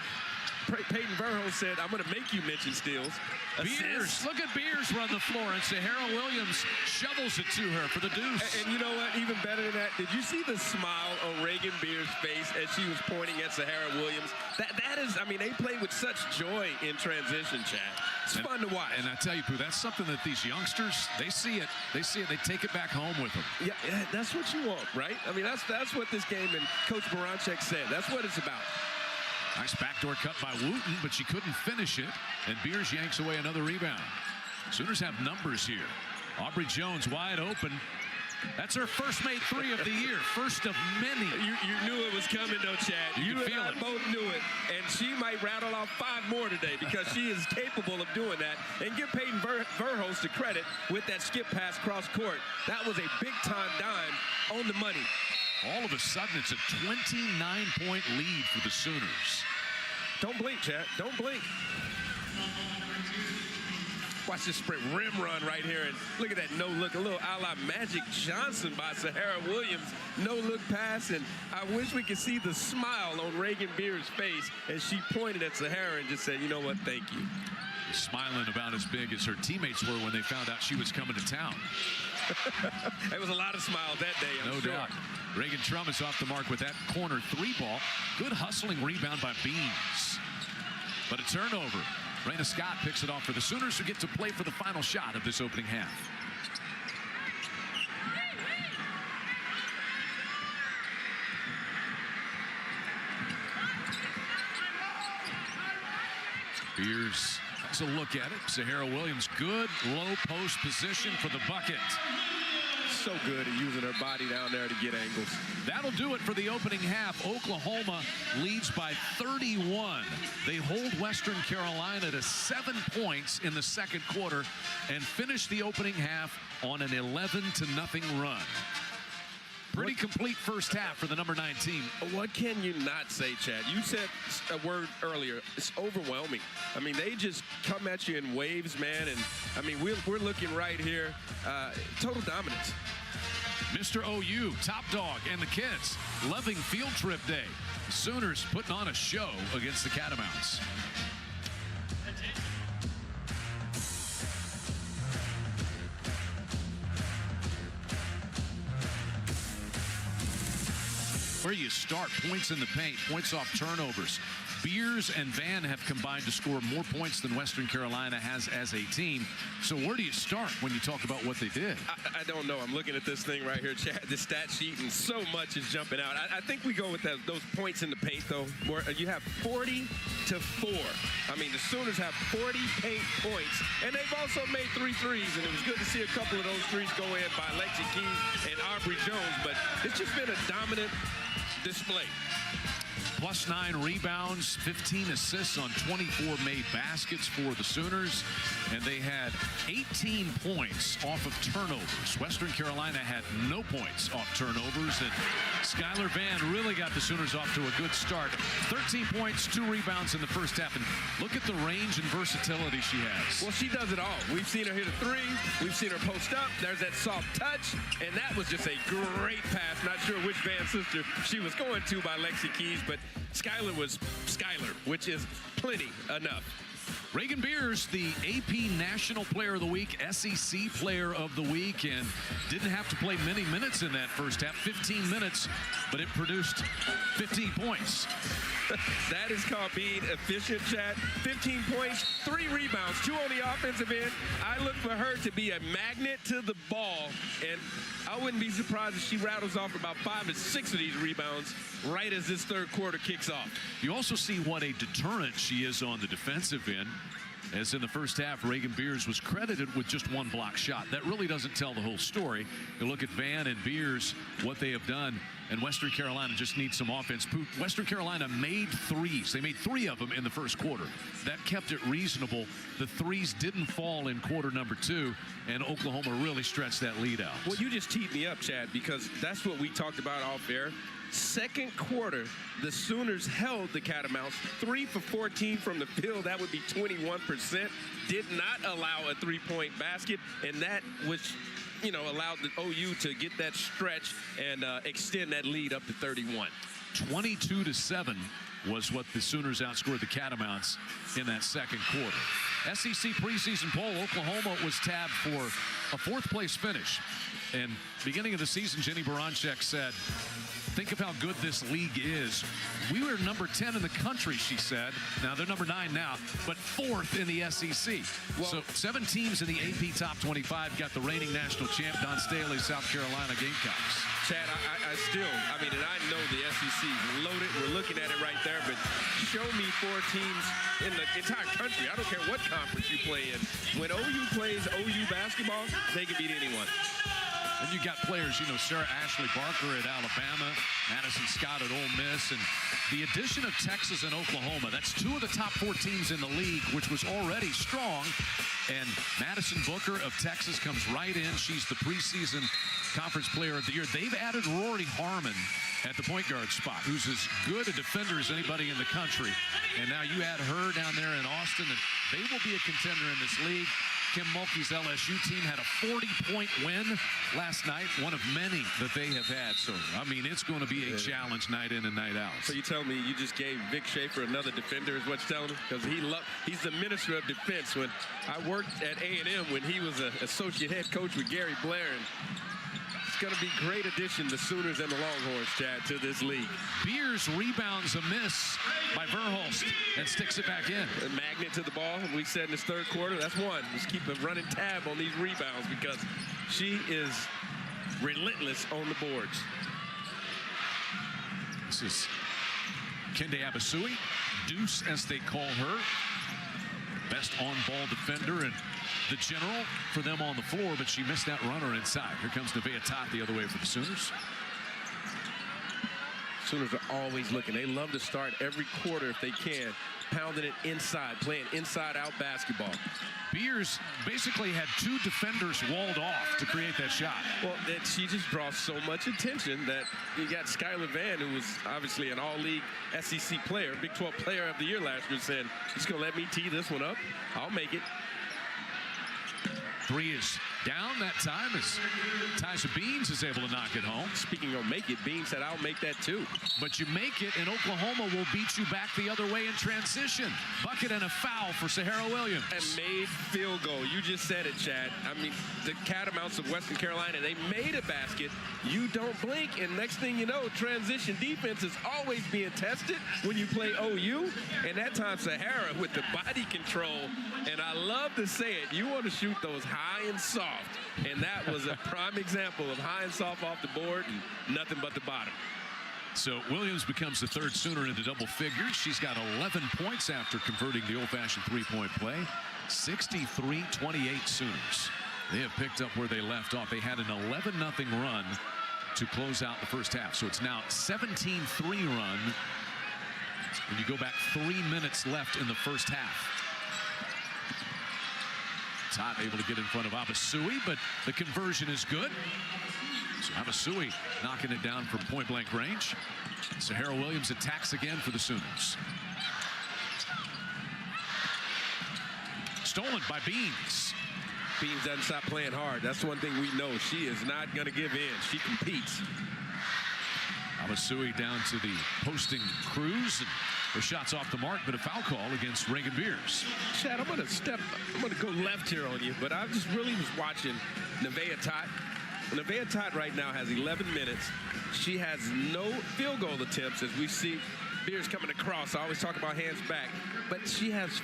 Peyton Verho said, I'm going to make you mention steals. Beers. Look at Beers run the floor, and Sahara Williams shovels it to her for the deuce. And you know what? Even better than that, did you see the smile on Reagan Beers' face as she was pointing at Sahara Williams? That is, I mean, they play with such joy in transition, Chad. It's fun to watch. And I tell you, Pooh, that's something that these youngsters, they see it, they take it back home with them. Yeah, that's what you want, right? I mean, that's what this game and Coach Baranczyk said. That's what it's about. Nice backdoor cut by Wooten, but she couldn't finish it, and Beers yanks away another rebound. Sooners have numbers here. Aubrey Jones wide open. That's her first made three of the year, first of many. You knew it was coming, though, Chad. You and I both knew it, and she might rattle off 5 more today because she is capable of doing that. And give Peyton Verhulst the credit with that skip pass cross court. That was a big-time dime on the money. All of a sudden, it's a 29-point lead for the Sooners. Don't blink, Chad. Don't blink. Watch this sprint rim run right here. And look at that no look. A little a la Magic Johnson by Sahara Williams. No look pass. And I wish we could see the smile on Reagan Beers' face as she pointed at Sahara and just said, you know what, thank you. Smiling about as big as her teammates were when they found out she was coming to town. There was a lot of smiles that day, I'm sure. No doubt. Reagan Trum is off the mark with that corner 3 ball. Good hustling rebound by Beans. But a turnover. Raina Scott picks it off for the Sooners, who get to play for the final shot of this opening half. Beers takes a look at it. Sahara Williams, good low post position for the bucket. So good at using her body down there to get angles. That'll do it for the opening half. Oklahoma leads by 31. They hold Western Carolina to 7 points in the second quarter and finish the opening half on an 11-0 run. Pretty complete first half for the number 9 team. What can you not say, Chad? You said a word earlier. It's overwhelming. I mean, they just come at you in waves, man. And, I mean, we're looking right here. Total dominance. Mr. OU, top dog, and the kids loving field trip day. The Sooners putting on a show against the Catamounts. Where you start, points in the paint, points off turnovers. Beers and Van have combined to score more points than Western Carolina has as a team. So where do you start when you talk about what they did? I don't know. I'm looking at this thing right here, Chad, the stat sheet, and so much is jumping out. I think we go with those points in the paint, though, where you have 40-4. I mean, the Sooners have 40 paint points, and they've also made 3 threes, and it was good to see a couple of those threes go in by Lexi Keys and Aubrey Jones, but it's just been a dominant display. Plus 9 rebounds, 15 assists on 24 made baskets for the Sooners. And they had 18 points off of turnovers. Western Carolina had no points off turnovers. And Skylar Van really got the Sooners off to a good start. 13 points, 2 rebounds in the first half. And look at the range and versatility she has. Well, she does it all. We've seen her hit a 3. We've seen her post up. There's that soft touch. And that was just a great pass. Not sure which Van sister she was going to by Lexi Keys, but Skylar was Skylar, which is plenty enough. Reagan Beers, the AP National Player of the Week, SEC Player of the Week, and didn't have to play many minutes in that first half, 15 minutes, but it produced 15 points. That is called being efficient, Chad. 15 points, 3 rebounds, 2 on the offensive end. I look for her to be a magnet to the ball, and I wouldn't be surprised if she rattles off about 5 or 6 of these rebounds right as this third quarter kicks off. You also see what a deterrent she is on the defensive end. As in the first half, Reagan Beers was credited with just one block shot. That really doesn't tell the whole story. You look at Van and Beers, what they have done, and Western Carolina just needs some offense. Western Carolina made threes. They made 3 of them in the first quarter. That kept it reasonable. The threes didn't fall in quarter number 2, and Oklahoma really stretched that lead out. Well, you just teed me up, Chad, because that's what we talked about off air. Second quarter, the Sooners held the Catamounts 3 for 14 from the field. That would be 21%. Did not allow a 3-point basket, and that was, allowed the OU to get that stretch and extend that lead up to 31. 22-7 was what the Sooners outscored the Catamounts in that second quarter. SEC preseason poll, Oklahoma was tabbed for a 4th place finish. And beginning of the season, Jenny Baranczyk said, think of how good this league is. We were number 10 in the country, she said. Now they're number 9 now, but 4th in the SEC. So 7 teams in the AP Top 25 got the reigning national champ, Don Staley, South Carolina Gamecocks. Chad, and I know the SEC is loaded. We're looking at it right there, but show me 4 teams in the entire country. I don't care what conference you play in. When OU plays OU basketball, they can beat anyone. And you got players, Sarah Ashley Barker at Alabama, Madison Scott at Ole Miss, and the addition of Texas and Oklahoma, that's 2 of the top 4 teams in the league, which was already strong. And Madison Booker of Texas comes right in. She's the preseason Conference Player of the Year. They've added Rory Harmon at the point guard spot, who's as good a defender as anybody in the country. And now you add her down there in Austin, and they will be a contender in this league. Kim Mulkey's LSU team had a 40-point win last night, one of many that they have had. So, it's going to be a challenge night in and night out. So you tell me you just gave Vic Schaefer another defender is what you're telling me? Because he's the minister of defense. When I worked at A&M when he was an associate head coach with Gary Blair, and it's going to be a great addition, the Sooners and the Longhorns, Chad, to this league. Beers rebounds a miss by Verhulst and sticks it back in. A magnet to the ball, we said in this third quarter. That's one. Just keep a running tab on these rebounds because she is relentless on the boards. This is Kende Abasui, Deuce as they call her. Best on-ball defender and the general for them on the floor, but she missed that runner inside. Here comes Nevaeh Tot the other way for the Sooners. Sooners are always looking. They love to start every quarter if they can, pounding it inside, playing inside-out basketball. Beers basically had 2 defenders walled off to create that shot. Well, she just draws so much attention that you got Skylar Vann, who was obviously an all-league SEC player, Big 12 Player of the Year last year, saying, "She's going to let me tee this one up. I'll make it." 3 is down that time as Tyza Beans is able to knock it home. Speaking of make it, Beans said, "I'll make that too." But you make it, and Oklahoma will beat you back the other way in transition. Bucket and a foul for Sahara Williams. And made field goal. You just said it, Chad. The Catamounts of Western Carolina, they made a basket. You don't blink, and next thing you know, transition defense is always being tested when you play OU. And that time, Sahara with the body control. And I love to say it, you want to shoot those high and soft. And that was a prime example of high and soft off the board and nothing but the bottom. So Williams becomes the 3rd Sooner into double figures. She's got 11 points after converting the old-fashioned 3-point play. 63-28 Sooners. They have picked up where they left off. They had an 11-0 run to close out the first half. So it's now 17-3 run. And you go back 3 minutes left in the first half. Tot able to get in front of Abasui, but the conversion is good. So Abasui knocking it down from point-blank range. Sahara Williams attacks again for the Sooners. Stolen by Beans. Beans doesn't stop playing hard. That's one thing we know. She is not going to give in. She competes. Abasui down to the posting Cruz. And her shot's off the mark, but a foul call against Reagan Beers. Chad, I'm going to go left here on you, but I just really was watching Nevaeh Tot. Nevaeh Tot right now has 11 minutes. She has no field goal attempts as we see Beers coming across. I always talk about hands back, but she has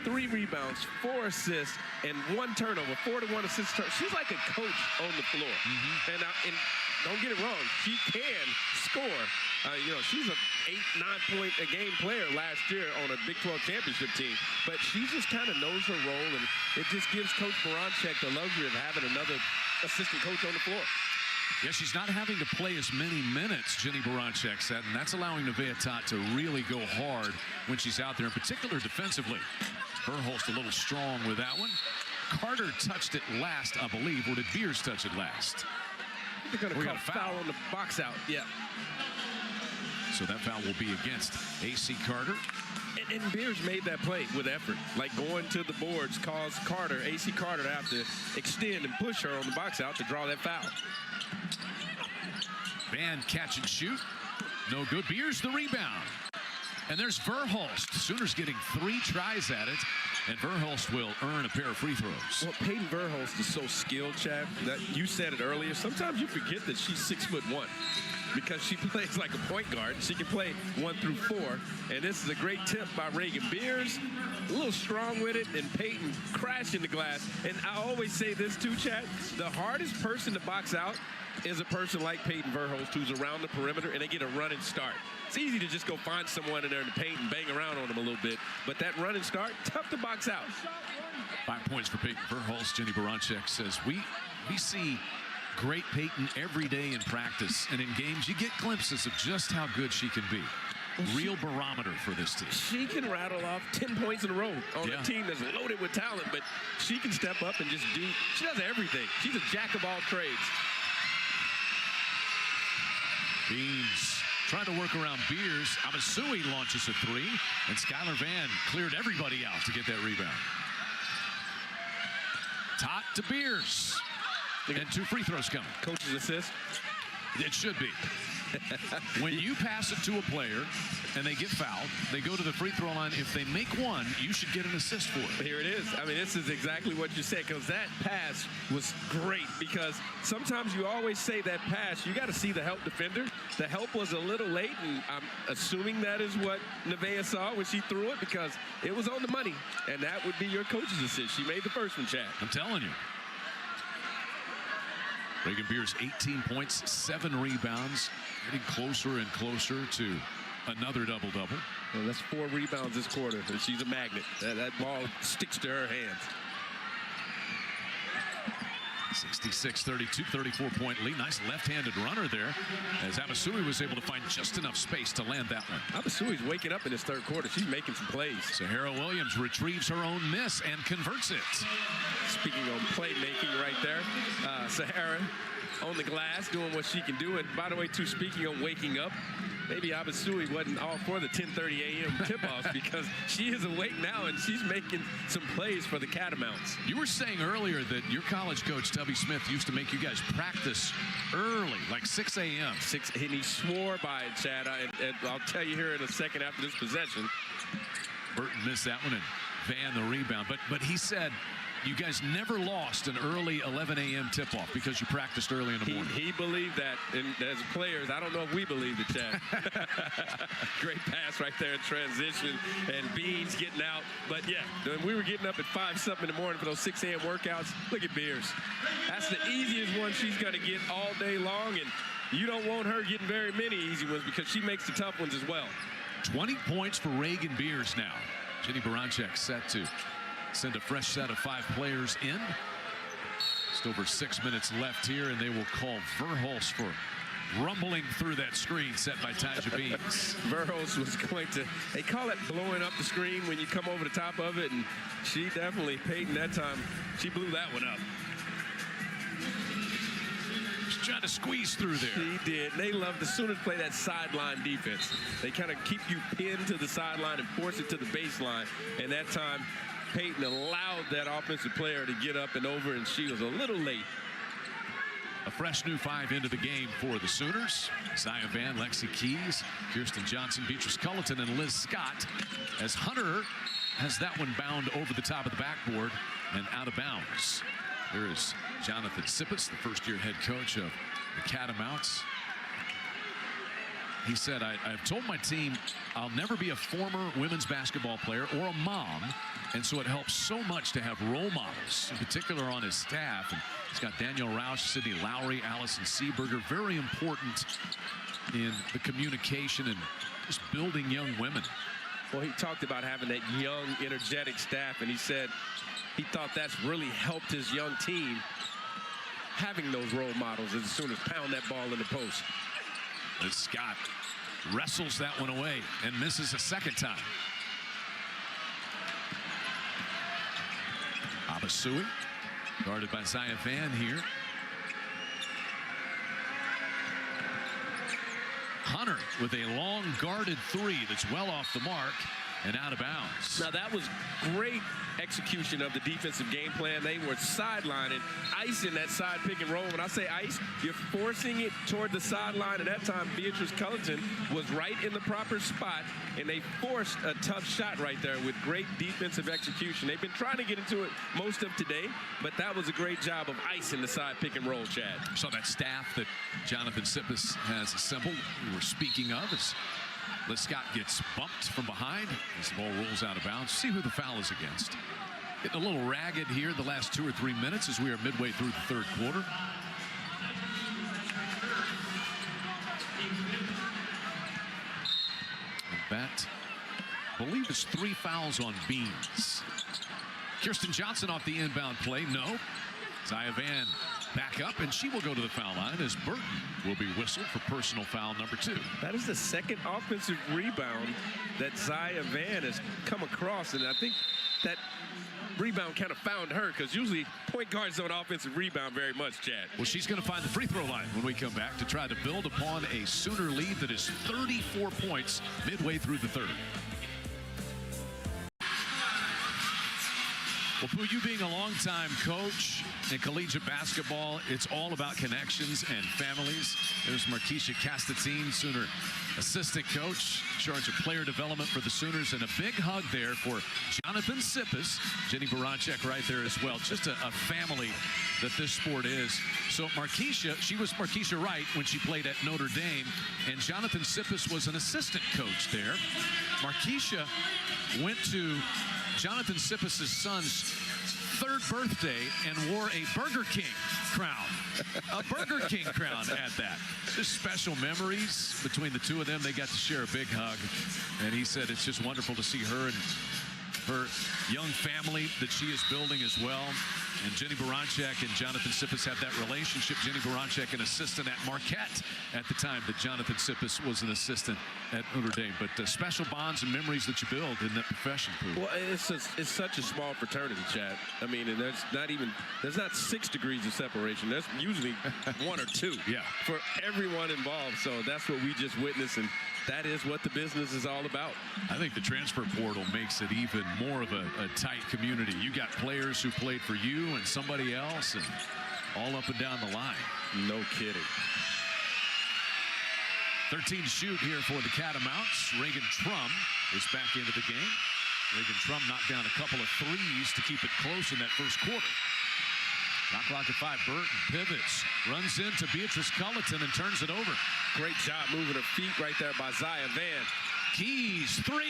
3 rebounds, 4 assists, and 1 turnover, 4 to 1 assist. She's like a coach on the floor. And don't get it wrong. She can score. She's an 8-9 point a game player last year on a Big 12 championship team. But she just kind of knows her role, and it just gives Coach Baranczyk the luxury of having another assistant coach on the floor. Yeah, she's not having to play as many minutes, Jenny Baranczyk said, and that's allowing Nevaeh Tot to really go hard when she's out there, in particular defensively. Verhulst a little strong with that one. Carter touched it last, I believe, or did Beers touch it last? They're going to call a foul on the box out. Yeah. So that foul will be against A.C. Carter. And Beers made that play with effort. Like going to the boards caused Carter, A.C. Carter, to have to extend and push her on the box out to draw that foul. Van catch and shoot. No good. Beers the rebound. And there's Verhulst. Sooners getting 3 tries at it. And Verhulst will earn a pair of free throws. Well, Peyton Verhulst is so skilled, Chad. That you said it earlier. Sometimes you forget that she's 6'1", because she plays like a point guard. She can play 1 through 4. And this is a great tip by Reagan Beers. A little strong with it, and Peyton crashing the glass. And I always say this too, Chad. The hardest person to box out is a person like Peyton Verhulst, who's around the perimeter, and they get a running start. It's easy to just go find someone in there in the paint and bang around on them a little bit. But that running start, tough to box out. 5 points for Peyton Verhulst. Jenny Baranczyk says, we see great Peyton every day in practice. And in games, you get glimpses of just how good she can be. Real barometer for this team. She can rattle off 10 points in a row on a team that's loaded with talent. But she can step up and just she does everything. She's a jack of all trades. Beans trying to work around Beers. Abasui launches a 3, and Skylar Van cleared everybody out to get that rebound. Tot to Beers. And 2 free throws coming. Coach's assist? It should be. When you pass it to a player and they get fouled, they go to the free throw line. If they make 1, you should get an assist for it. Here it is. I mean, this is exactly what you said, because that pass was great. Because sometimes you always say that pass, you got to see the help defender. The help was a little late, and I'm assuming that is what Nevaeh saw when she threw it, because it was on the money. And that would be your coach's assist. She made the first one, Chad. I'm telling you. Reagan Beers, 18 points, 7 rebounds, getting closer and closer to another double-double. Well, that's 4 rebounds this quarter, and she's a magnet. That ball sticks to her hands. 66-32, 34-point lead. Nice left-handed runner there, as Abasui was able to find just enough space to land that one. Abasui's waking up in this third quarter. She's making some plays. Sahara Williams retrieves her own miss and converts it. Speaking of playmaking right there, Sahara on the glass doing what she can do. And by the way, too, speaking of waking up, maybe Abasui wasn't all for the 10:30 a.m. tip-offs, because she is awake now and she's making some plays for the Catamounts. You were saying earlier that your college coach, Tubby Smith, used to make you guys practice early, like 6 a.m. And he swore by it, Chad. And I'll tell you here in a second after this possession. Burton missed that one, and Van the rebound. But he said you guys never lost an early 11 a.m. tip-off because you practiced early in the morning. He believed that, and as players, I don't know if we believed it, Chad. Great pass right there in transition, and Beans getting out. But yeah, when we were getting up at 5-something in the morning for those 6 a.m. workouts, look at Beers. That's the easiest one she's going to get all day long, and you don't want her getting very many easy ones, because she makes the tough ones as well. 20 points for Reagan Beers now. Jenny Baranczyk set to send a fresh set of 5 players in. Just over 6 minutes left here, and they will call Verhulst for rumbling through that screen set by Taja Beans. Verhulst was going to, they call it blowing up the screen when you come over the top of it, and she definitely, Peyton, that time, she blew that one up. She's trying to squeeze through there. She did. They love the Sooners play that sideline defense. They kind of keep you pinned to the sideline and force it to the baseline, and that time, Peyton allowed that offensive player to get up and over, and she was a little late. A fresh new 5 into the game for the Sooners. Zia Van, Lexi Keys, Kirsten Johnson, Beatrice Culleton, and Liz Scott, as Hunter has that one bound over the top of the backboard and out of bounds. There is Jonathan Sippis, the first-year head coach of the Catamounts. He said, I've told my team I'll never be a former women's basketball player or a mom, and so it helps so much to have role models, in particular on his staff. And he's got Danielle Roush, Sydney Lowry, Allison Seaberger, very important in the communication and just building young women. Well, he talked about having that young, energetic staff, and he said he thought that's really helped his young team, having those role models as soon as pound that ball in the post. And Scott wrestles that one away and misses a second time. Abasui guarded by Zaya Van here. Hunter with a long guarded three that's well off the mark and out of bounds. Now that was great execution of the defensive game plan. They were sidelining, icing that side pick and roll. When I say ice, you're forcing it toward the sideline. At that time, Beatrice Culleton was right in the proper spot, and they forced a tough shot right there with great defensive execution. They've been trying to get into it most of today, but that was a great job of icing the side pick and roll, Chad. So that staff that Jonathan Sippes has assembled, we were speaking of, as Liz Scott gets bumped from behind as the ball rolls out of bounds. See who the foul is against. Getting a little ragged here the last 2 or 3 minutes as we are midway through the third quarter. And that, I believe, is 3 fouls on Beans. Kirsten Johnson off the inbound play. No. Zaya Van back up, and she will go to the foul line as Burton will be whistled for personal foul number 2. That is the second offensive rebound that Zaya Van has come across, and I think that rebound kind of found her, because usually point guards don't offensive rebound very much, Chad. Well, she's going to find the free throw line when we come back to try to build upon a Sooner lead that is 34 points midway through the third. Well, Pooh, you being a longtime coach in collegiate basketball, it's all about connections and families. There's Markeisha Castatine, Sooner assistant coach, in charge of player development for the Sooners, and a big hug there for Jonathan Sippes. Jenny Baranczyk right there as well. Just a family that this sport is. So Markeisha, she was Markeisha Wright when she played at Notre Dame, and Jonathan Sippes was an assistant coach there. Markeisha went to Jonathan Sippes' son's 3rd birthday and wore a Burger King crown. A Burger King crown at that. Just special memories between the two of them. They got to share a big hug. And he said it's just wonderful to see her and her young family that she is building as well. And Jenny Baranczyk and Jonathan Sippes have that relationship. Jenny Baranczyk, an assistant at Marquette at the time that Jonathan Sippes was an assistant at Notre Dame. But special bonds and memories that you build in that profession, Pooh. Well, it's such a small fraternity, Chad. I mean, and there's not 6 degrees of separation. There's usually 1 or 2 Yeah. for everyone involved. So that's what we just witnessed, and that is what the business is all about. I think the transfer portal makes it even more of a tight community. You got players who played for you and somebody else, and all up and down the line. No kidding. 13 to shoot here for the Catamounts. Reagan Trum is back into the game. Reagan Trum knocked down a couple of threes to keep it close in that first quarter. Shot clock at 5. Burton pivots, runs into Beatrice Culleton and turns it over. Great job moving her feet right there by Zaya Van. Keys, 3.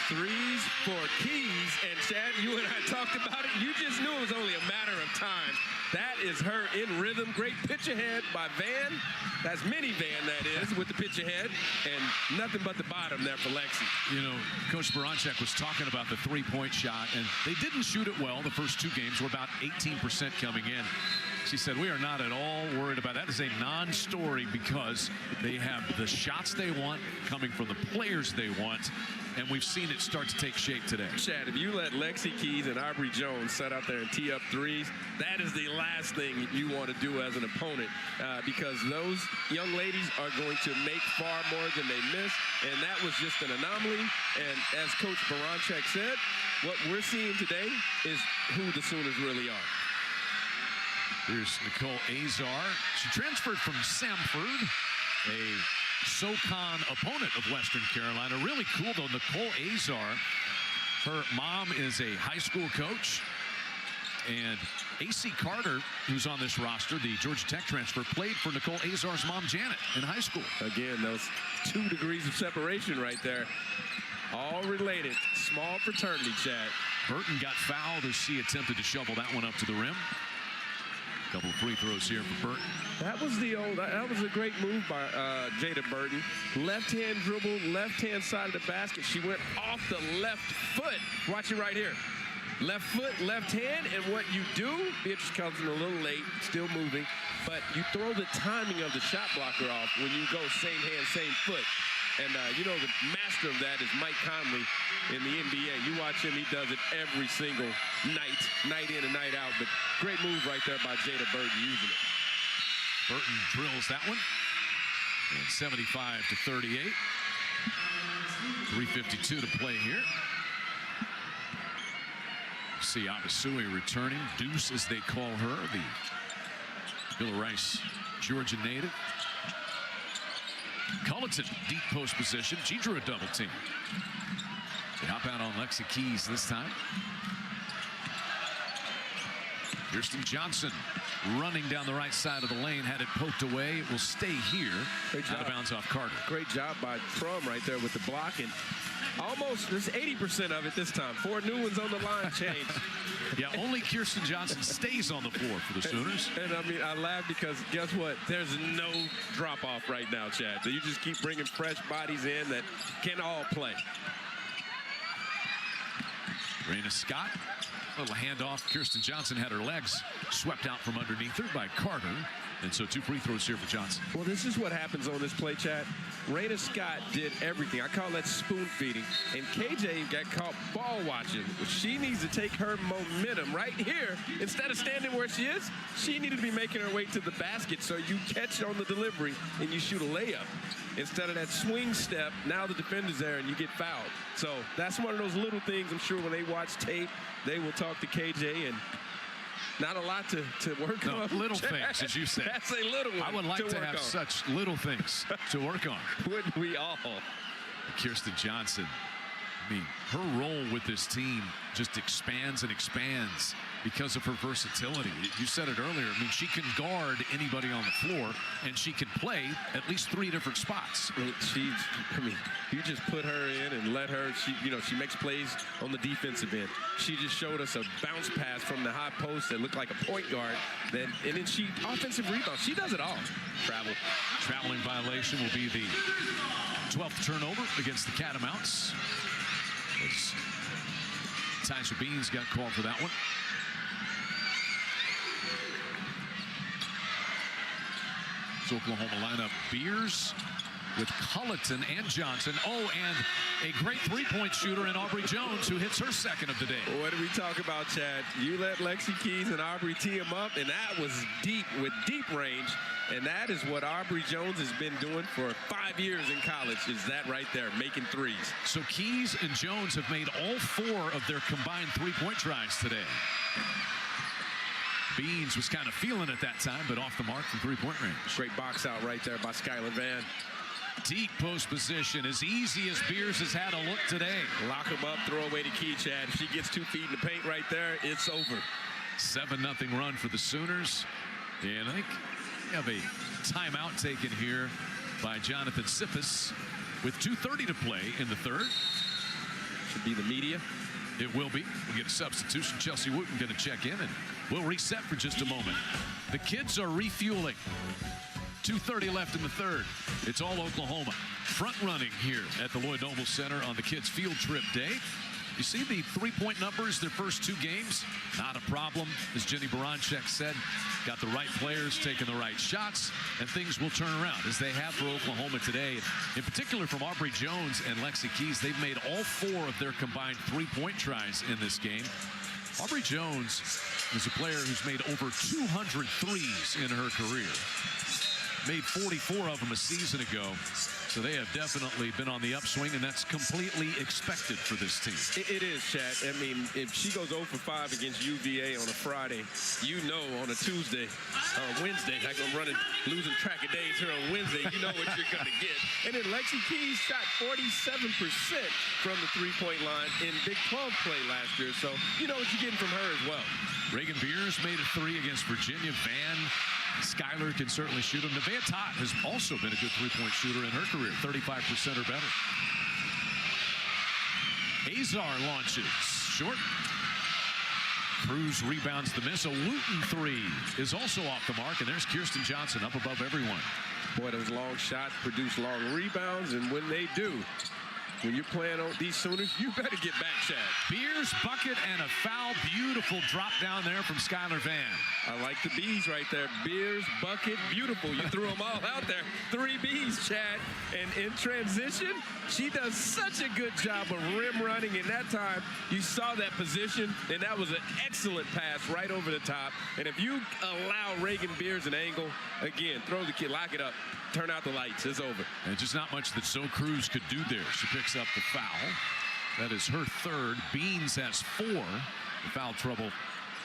Threes for Keys, and Chad, you and I talked about it. You just knew it was only a matter of time. That is her in rhythm. Great pitch ahead by Van. That's Mini Van, that is, with the pitch ahead, and nothing but the bottom there for Lexi. You know, Coach Baranczyk was talking about the three-point shot, and they didn't shoot it well the first 2 games. We're about 18% coming in. She said, we are not at all worried about that. It's a non-story because they have the shots they want coming from the players they want, and we've seen it start to take shape today. Chad, if you let Lexi Keys and Aubrey Jones set out there and tee up threes, that is the last thing you want to do as an opponent, because those young ladies are going to make far more than they miss, and that was just an anomaly. And as Coach Baranczyk said, what we're seeing today is who the Sooners really are. Here's Nicole Azar. She transferred from Samford, a SoCon opponent of Western Carolina. Really cool, though, Nicole Azar. Her mom is a high school coach. And A.C. Carter, who's on this roster, the Georgia Tech transfer, played for Nicole Azar's mom, Janet, in high school. Again, those 2 degrees of separation right there. All related. Small fraternity, Chad. Burton got fouled as she attempted to shovel that one up to the rim. Couple of free throws here for Burton. That was a great move by Jada Burton. Left-hand dribble, left-hand side of the basket. She went off the left foot. Watch it right here. Left foot, left hand, and what you do, Beatrice comes in a little late, still moving, but you throw the timing of the shot blocker off when you go same hand, same foot. And you know the master of that is Mike Conley in the NBA. You watch him, he does it every single night in and night out. But great move right there by Jada Burton using it. Burton drills that one. And 75-38. 3:52 to play here. See Abasui returning. Deuce, as they call her, the Bill Rice, Georgia native. Culleton, deep post position. She drew a double team. They hop out on Lexi Keys this time. Kirsten Johnson running down the right side of the lane, had it poked away. It will stay here. Out of bounds off Carter. Great job by Trum right there with the block, and almost there's 80% of it this time. 4 new ones on the line change. Yeah, only Kirsten Johnson stays on the floor for the Sooners. And I mean, I laugh because guess what? There's no drop off right now, Chad. So you just keep bringing fresh bodies in that can all play. Raina Scott, a little handoff. Kirsten Johnson had her legs swept out from underneath her by Carter. And so 2 free throws here for Johnson. Well, this is what happens on this play, Chad. Raina Scott did everything. I call that spoon feeding. And KJ got caught ball watching. She needs to take her momentum right here. Instead of standing where she is, she needed to be making her way to the basket. So you catch on the delivery and you shoot a layup. Instead of that swing step, now the defender's there and you get fouled. So that's one of those little things I'm sure when they watch tape, they will talk to KJ, and not a lot to work on. Little things, as you said. That's a little one. I would like to have such little things to work on. Wouldn't we all? Kirsten Johnson, I mean, her role with this team just expands and expands because of her versatility. You said it earlier. I mean, she can guard anybody on the floor, and she can play at least 3 different spots. I mean, you just put her in and let her, she makes plays on the defensive end. She just showed us a bounce pass from the high post that looked like a point guard. And then she, offensive rebound, she does it all. Traveling violation will be the 12th turnover against the Catamounts. Tyson Beans got called for that one. It's Oklahoma lineup. Beers with Culleton and Johnson. Oh, and a great 3-point shooter in Aubrey Jones, who hits her second of the day. What did we talk about, Chad? You let Lexi Keys and Aubrey tee him up, and that was deep, with deep range. And that is what Aubrey Jones has been doing for 5 years in college, is that right there, making threes. So Keys and Jones have made all 4 of their combined 3-point tries today. Beans was kind of feeling it that time, but off the mark from 3-point range. Great box out right there by Skylar Vann. Deep post position, as easy as Beers has had a look today. Lock him up, throw away the key, Chad. If she gets 2 feet in the paint right there, it's over. 7-0 run for the Sooners. And I think we have a timeout taken here by Jonathan Sippis with 2:30 to play in the third. Should be the media. It will be. We get a substitution. Chelsea Wooten going to check in, and we'll reset for just a moment. The kids are refueling. 2:30 left in the third. It's all Oklahoma. Front running here at the Lloyd Noble Center on the kids' field trip day. You see the 3-point numbers their first 2 games? Not a problem, as Jenny Baranczyk said. Got the right players taking the right shots, and things will turn around, as they have for Oklahoma today. In particular from Aubrey Jones and Lexi Keys, they've made all 4 of their combined 3-point tries in this game. Aubrey Jones is a player who's made over 200 threes in her career. Made 44 of them a season ago. So they have definitely been on the upswing, and that's completely expected for this team. It is, Chad. I mean, if she goes 0 for 5 against UVA on a Friday, on a Tuesday or Wednesday, like I'm losing track of days here on Wednesday, you know what you're going to get. And then Lexi Keys shot 47% from the 3-point line in Big 12 play last year. So you know what you're getting from her as well. Reagan Beers made a 3 against Virginia. Vann Skylar can certainly shoot them. Nevaeh Tot has also been a good three-point shooter in her career, 35% or better. Azar launches short. Cruz rebounds the miss. A Wooten three is also off the mark, and there's Kirsten Johnson up above everyone. Boy, those long shots produce long rebounds, and when they do, when you're playing on these Sooners, you better get back, Chad. Beers, bucket, and a foul. Beautiful drop down there from Skylar Vann. I like the B's right there. Beers, bucket, beautiful. You threw them all out there. 3 B's, Chad. And in transition, she does such a good job of rim running. And that time, you saw that position, and that was an excellent pass right over the top. And if you allow Reagan Beers an angle, again, throw the kid, lock it up, turn out the lights. It's over. And just not much that Zoe Cruz could do there. She picks up the foul. That is her third. Beans has 4. The foul trouble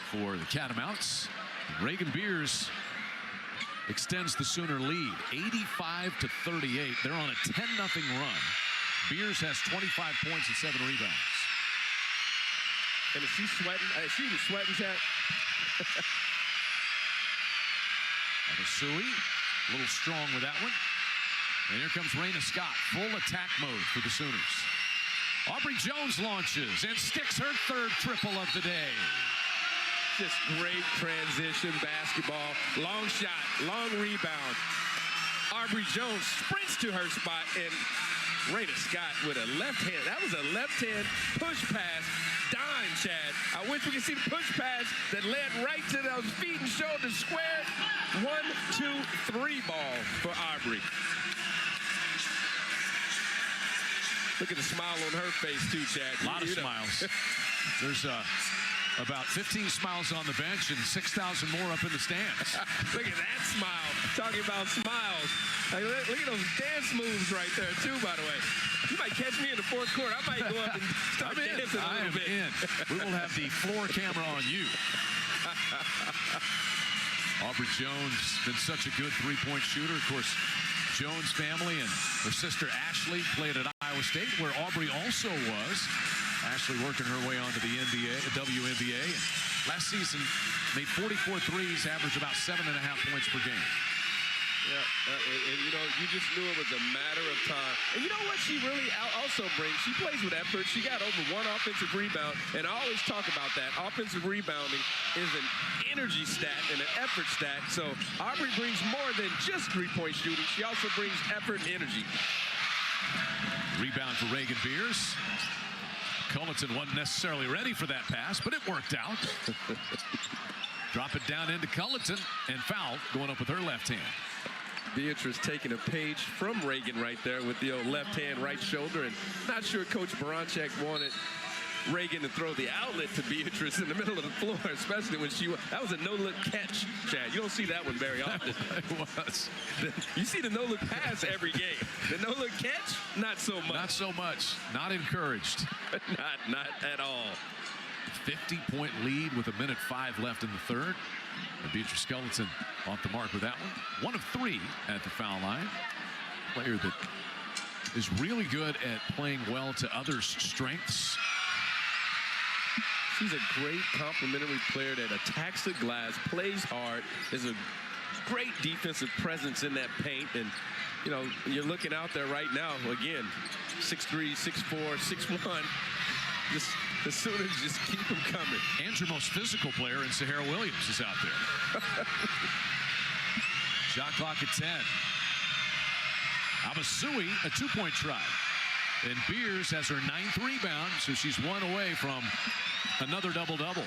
for the Catamounts. Reagan Beers extends the Sooner lead, 85-38. They're on a 10-0 run. Beers has 25 points and 7 rebounds. And is she sweating? She was sweating, Chad. Abasui, a little strong with that one. And here comes Raina Scott, full attack mode for the Sooners. Aubrey Jones launches and sticks her third triple of the day. Just great transition basketball. Long shot, long rebound. Aubrey Jones sprints to her spot, and Raina Scott with a left hand. That was a left hand push pass. Dime, Chad. I wish we could see the push pass that led right to those feet and shoulders squared. 1, 2, 3 ball for Aubrey. Look at the smile on her face, too, Chad. A lot of smiles. There's about 15 smiles on the bench and 6,000 more up in the stands. Look at that smile. Talking about smiles. Like, look at those dance moves right there, too, by the way. You might catch me in the fourth quarter. I might go up and start dancing a little bit. We will have the floor camera on you. Aubrey Jones, been such a good three-point shooter. Of course, Jones family and her sister Ashley played at Iowa State, where Aubrey also was. Ashley working her way onto the WNBA. And last season, made 44 threes, averaged about 7.5 points per game. Yeah, and you know, you just knew it was a matter of time. And you know what she really also brings? She plays with effort. She got over 1 offensive rebound, and I always talk about that. Offensive rebounding is an energy stat and an effort stat. So Aubrey brings more than just three-point shooting. She also brings effort and energy. Rebound for Reagan Beers. Culleton wasn't necessarily ready for that pass, but it worked out. Drop it down into Culleton, and foul going up with her left hand. Beatrice taking a page from Reagan right there with the old left hand, right shoulder. And not sure Coach Baranchek wanted Reagan to throw the outlet to Beatrice in the middle of the floor, especially when that was a no-look catch, Chad. You don't see that one very often. It was. You see the no-look pass every game. The no-look catch, not so much. Not so much. Not encouraged. Not at all. 50-point lead with 1:05 left in the third. And Beatrice Culleton off the mark with that one. 1 of 3 at the foul line. Player that is really good at playing well to others' strengths. She's a great complementary player that attacks the glass, plays hard, is a great defensive presence in that paint. And, you know, you're looking out there right now, again, 6'3", 6'4", 6'1". The Sooners just keep them coming. And your most physical player in Sahara Williams is out there. Shot clock at 10. Abasui, a 2-point try. And Beers has her 9th rebound, so she's 1 away from another double-double.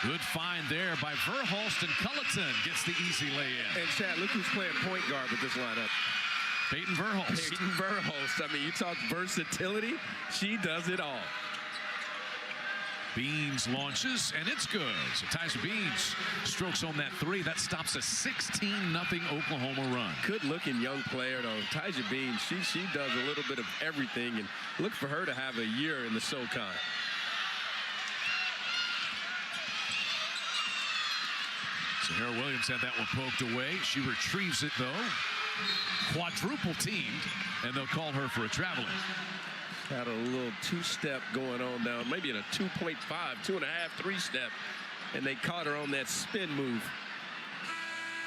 Good find there by Verhulst, and Culleton gets the easy lay-in. And Chad, look who's playing point guard with this lineup. Peyton Verhulst. Peyton Verhulst. I mean, you talk versatility. She does it all. Beans launches, and it's good. So Tyja Beans strokes home that 3. That stops a 16-0 Oklahoma run. Good-looking young player, though. Tyja Beans, she does a little bit of everything, and look for her to have a year in the SoCon. Sahara Williams had that one poked away. She retrieves it, though. Quadruple teamed, and they'll call her for a traveling. Had a little 2-step going on down, maybe in a 2.5, 2.5, 3-step, and they caught her on that spin move.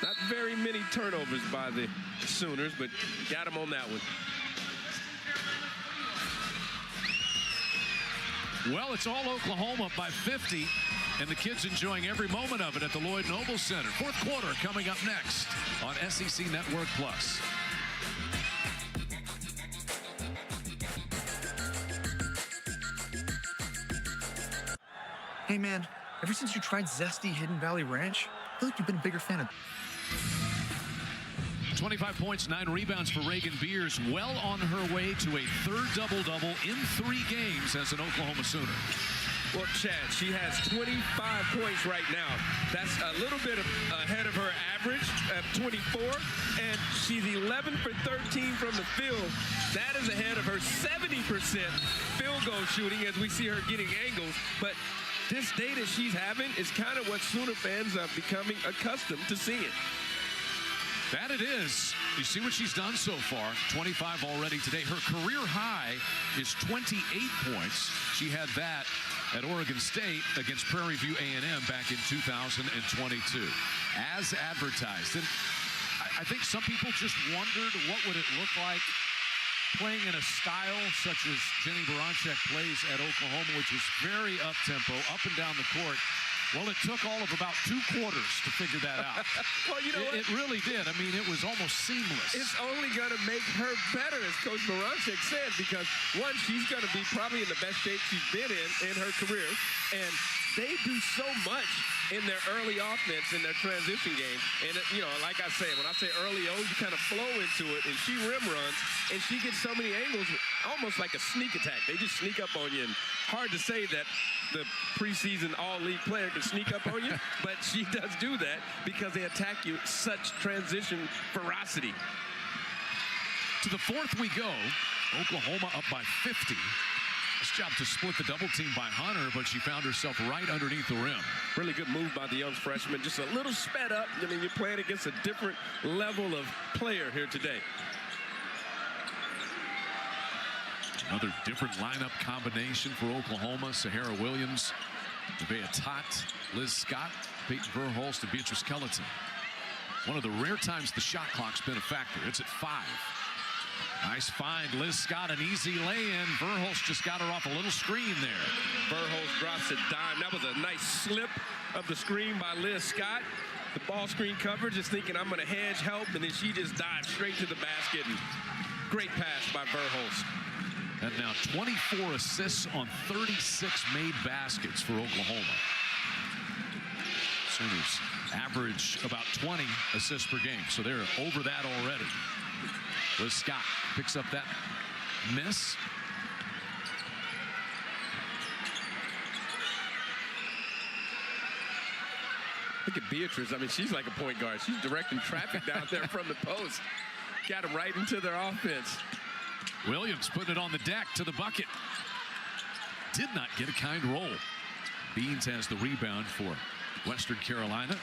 Not very many turnovers by the Sooners, but got them on that one. Well, it's all Oklahoma by 50, and the kids enjoying every moment of it at the Lloyd Noble Center. Fourth quarter coming up next on SEC Network Plus. Hey man, ever since you tried Zesty Hidden Valley Ranch, I feel like you've been a bigger fan of 25 points, 9 rebounds for Reagan Beers, well on her way to a third double-double in 3 games as an Oklahoma Sooner. Well, Chad, she has 25 points right now. That's a little bit ahead of her average at 24, and she's 11 for 13 from the field. That is ahead of her 70% field goal shooting as we see her getting angles. But this day that she's having is kind of what Sooner fans are becoming accustomed to seeing. That it is. You see what she's done so far. 25 already today. Her career high is 28 points. She had that at Oregon State against Prairie View A&M back in 2022. As advertised. And I think some people just wondered what would it look like playing in a style such as Jenny Baranczyk plays at Oklahoma, which is very up-tempo, up and down the court. Well, it took all of about 2 quarters to figure that out. Well, you know it really did. I mean, it was almost seamless. It's only going to make her better, as Coach Baranczyk said, because, one, she's going to be probably in the best shape she's been in her career, and they do so much in their early offense, in their transition game. And, you know, like I say, when I say early you kind of flow into it, and she rim runs, and she gets so many angles, almost like a sneak attack. They just sneak up on you, and hard to say that the preseason all-league player can sneak up on you, but she does do that because they attack you with such transition ferocity. To the fourth we go. Oklahoma up by 50. Nice job to split the double team by Hunter, but she found herself right underneath the rim. Really good move by the young freshman. Just a little sped up. I mean, you're playing against a different level of player here today. Another different lineup combination for Oklahoma. Sahara Williams, Nevaeh Tot, Liz Scott, Peyton Verhulst, and Beatrice Culleton. One of the rare times the shot clock's been a factor. It's at 5. Nice find, Liz Scott, an easy lay-in. Verhulst just got her off a little screen there. Verhulst drops a dime. That was a nice slip of the screen by Liz Scott. The ball screen cover, just thinking I'm going to hedge help, and then she just dives straight to the basket. And great pass by Verhulst. And now 24 assists on 36 made baskets for Oklahoma. Sooners average about 20 assists per game, so they're over that already. Liz Scott picks up that miss. Look at Beatrice. I mean, she's like a point guard. She's directing traffic down there from the post. Got them right into their offense. Williams putting it on the deck to the bucket. Did not get a kind roll. Beans has the rebound for Western Carolina.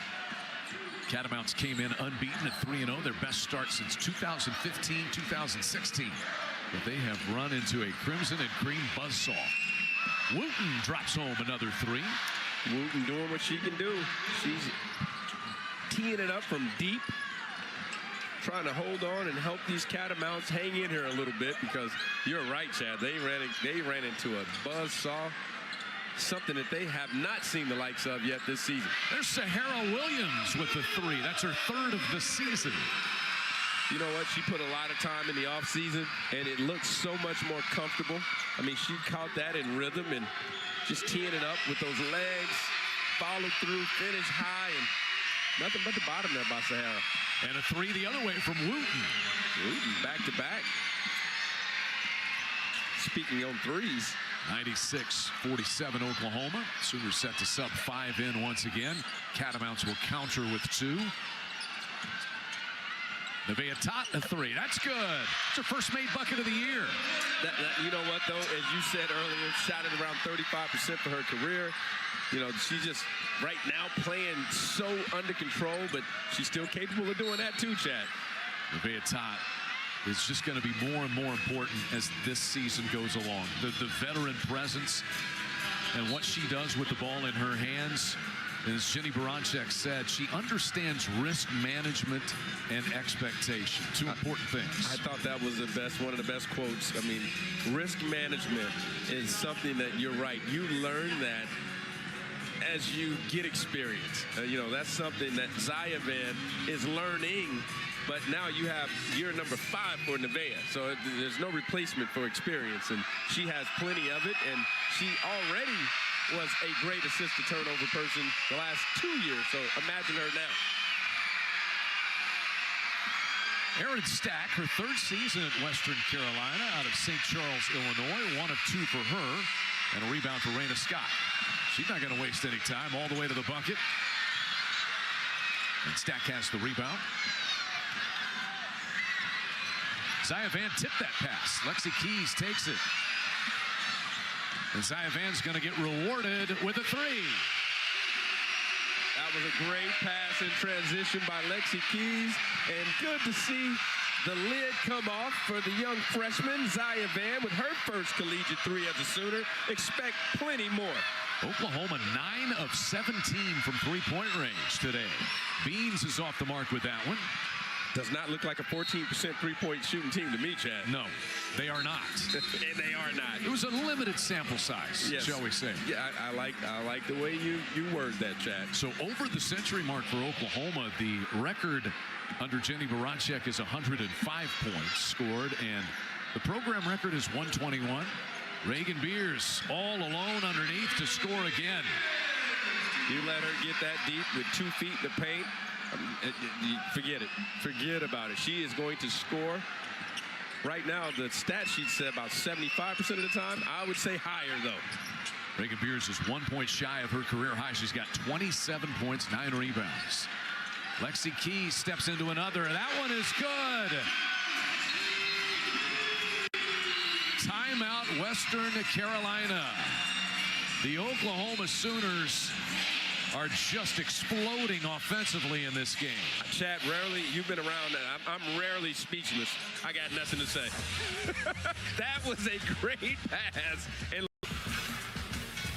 Catamounts came in unbeaten at 3-0, their best start since 2015-2016. But they have run into a crimson and cream buzzsaw. Wooten drops home another 3. Wooten doing what she can do. She's teeing it up from deep, trying to hold on and help these Catamounts hang in here a little bit, because you're right, Chad. They ran into a buzzsaw. Something that they have not seen the likes of yet this season. There's Sahara Williams with the 3. That's her 3rd of the season. You know what? She put a lot of time in the offseason, and it looks so much more comfortable. I mean, she caught that in rhythm and just teeing it up with those legs, follow through, finish high, and nothing but the bottom there by Sahara. And a 3 the other way from Wooten. Wooten back to back. Speaking on threes. 96-47 Oklahoma. Sooners set to sub 5 in once again. Catamounts will counter with 2. Nevaeh Tot a 3. That's good. It's her first made bucket of the year. You know what, though? As you said earlier, shot at around 35% for her career. You know, she's just right now playing so under control, but she's still capable of doing that too, Chad. Nevaeh Tot is just going to be more and more important as this season goes along. The veteran presence and what she does with the ball in her hands As Jenny Baranczyk said, she understands risk management and expectation. Two important things. I thought that was one of the best quotes. I mean, risk management is something that you're right. You learn that as you get experience. That's something that Xia Van is learning, but now you have year number 5 for Nevaeh. So there's no replacement for experience, and she has plenty of it, and she already was a great assist to turnover person the last 2 years. So imagine her now. Erin Stack, her 3rd season at Western Carolina out of St. Charles, Illinois. 1 of 2 for her, and a rebound for Raina Scott. She's not going to waste any time. All the way to the bucket. And Stack has the rebound. Xia Van tipped that pass. Lexi Keys takes it. And Xia Van's going to get rewarded with a 3. That was a great pass in transition by Lexi Keys. And good to see the lid come off for the young freshman, Xia Van, with her first collegiate 3 as a Sooner. Expect plenty more. Oklahoma 9 of 17 from three-point range today. Beans is off the mark with that one. Does not look like a 14% three-point shooting team to me, Chad. No, they are not. And they are not. It was a limited sample size, yes, shall we say. Yeah, I like the way you word that, Chad. So over the century mark for Oklahoma, the record under Jenny Baranczyk is 105 points scored, and the program record is 121. Reagan Beers all alone underneath to score again. You let her get that deep with 2 feet in the paint. Forget it. Forget about it. She is going to score. Right now, the stat sheet said about 75% of the time. I would say higher, though. Reagan Beers is 1 point shy of her career high. She's got 27 points, 9 rebounds. Lexi Keys steps into another, and that one is good. Timeout, Western Carolina. The Oklahoma Sooners are just exploding offensively in this game. Chad, rarely, you've been around that. I'm rarely speechless. I got nothing to say. That was a great pass. And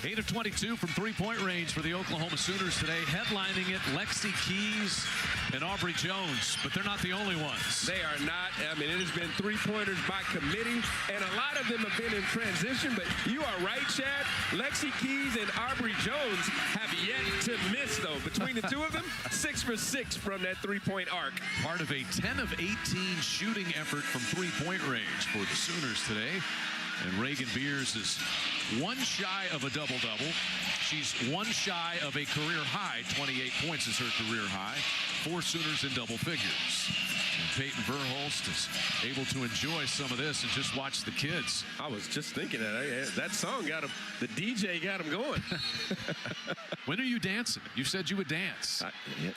8 of 22 from three-point range for the Oklahoma Sooners today. Headlining it, Lexi Keys and Aubrey Jones, but they're not the only ones. They are not. I mean, it has been three-pointers by committee, and a lot of them have been in transition, but you are right, Chad. Lexi Keys and Aubrey Jones have yet to miss, though. Between the 2 of them, 6 for 6 from that three-point arc. Part of a 10 of 18 shooting effort from three-point range for the Sooners today. And Reagan Beers is 1 shy of a double-double. She's 1 shy of a career high. 28 points is her career high. 4 Sooners in double figures. And Peyton Verhulst is able to enjoy some of this and just watch the kids. I was just thinking that song got him, the DJ got him going. When are you dancing? You said you would dance.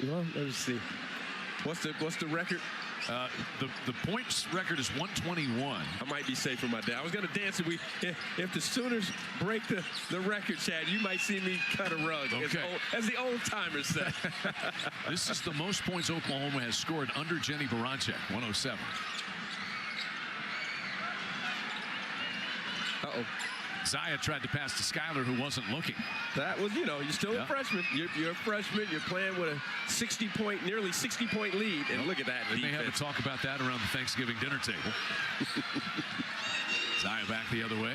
Well, let's see. What's the record? The points record is 121. I might be safe for my dad. I was going to dance if the Sooners break the record, Chad, you might see me cut a rug, okay, as the old timers say. This is the most points Oklahoma has scored under Jenny Baranczyk, 107. Uh-oh. Xia tried to pass to Skylar, who wasn't looking. That was, you're still a freshman. You're a freshman. You're playing with a nearly 60-point lead. And look at that They defense. may have to talk about that around the Thanksgiving dinner table. Xia back the other way.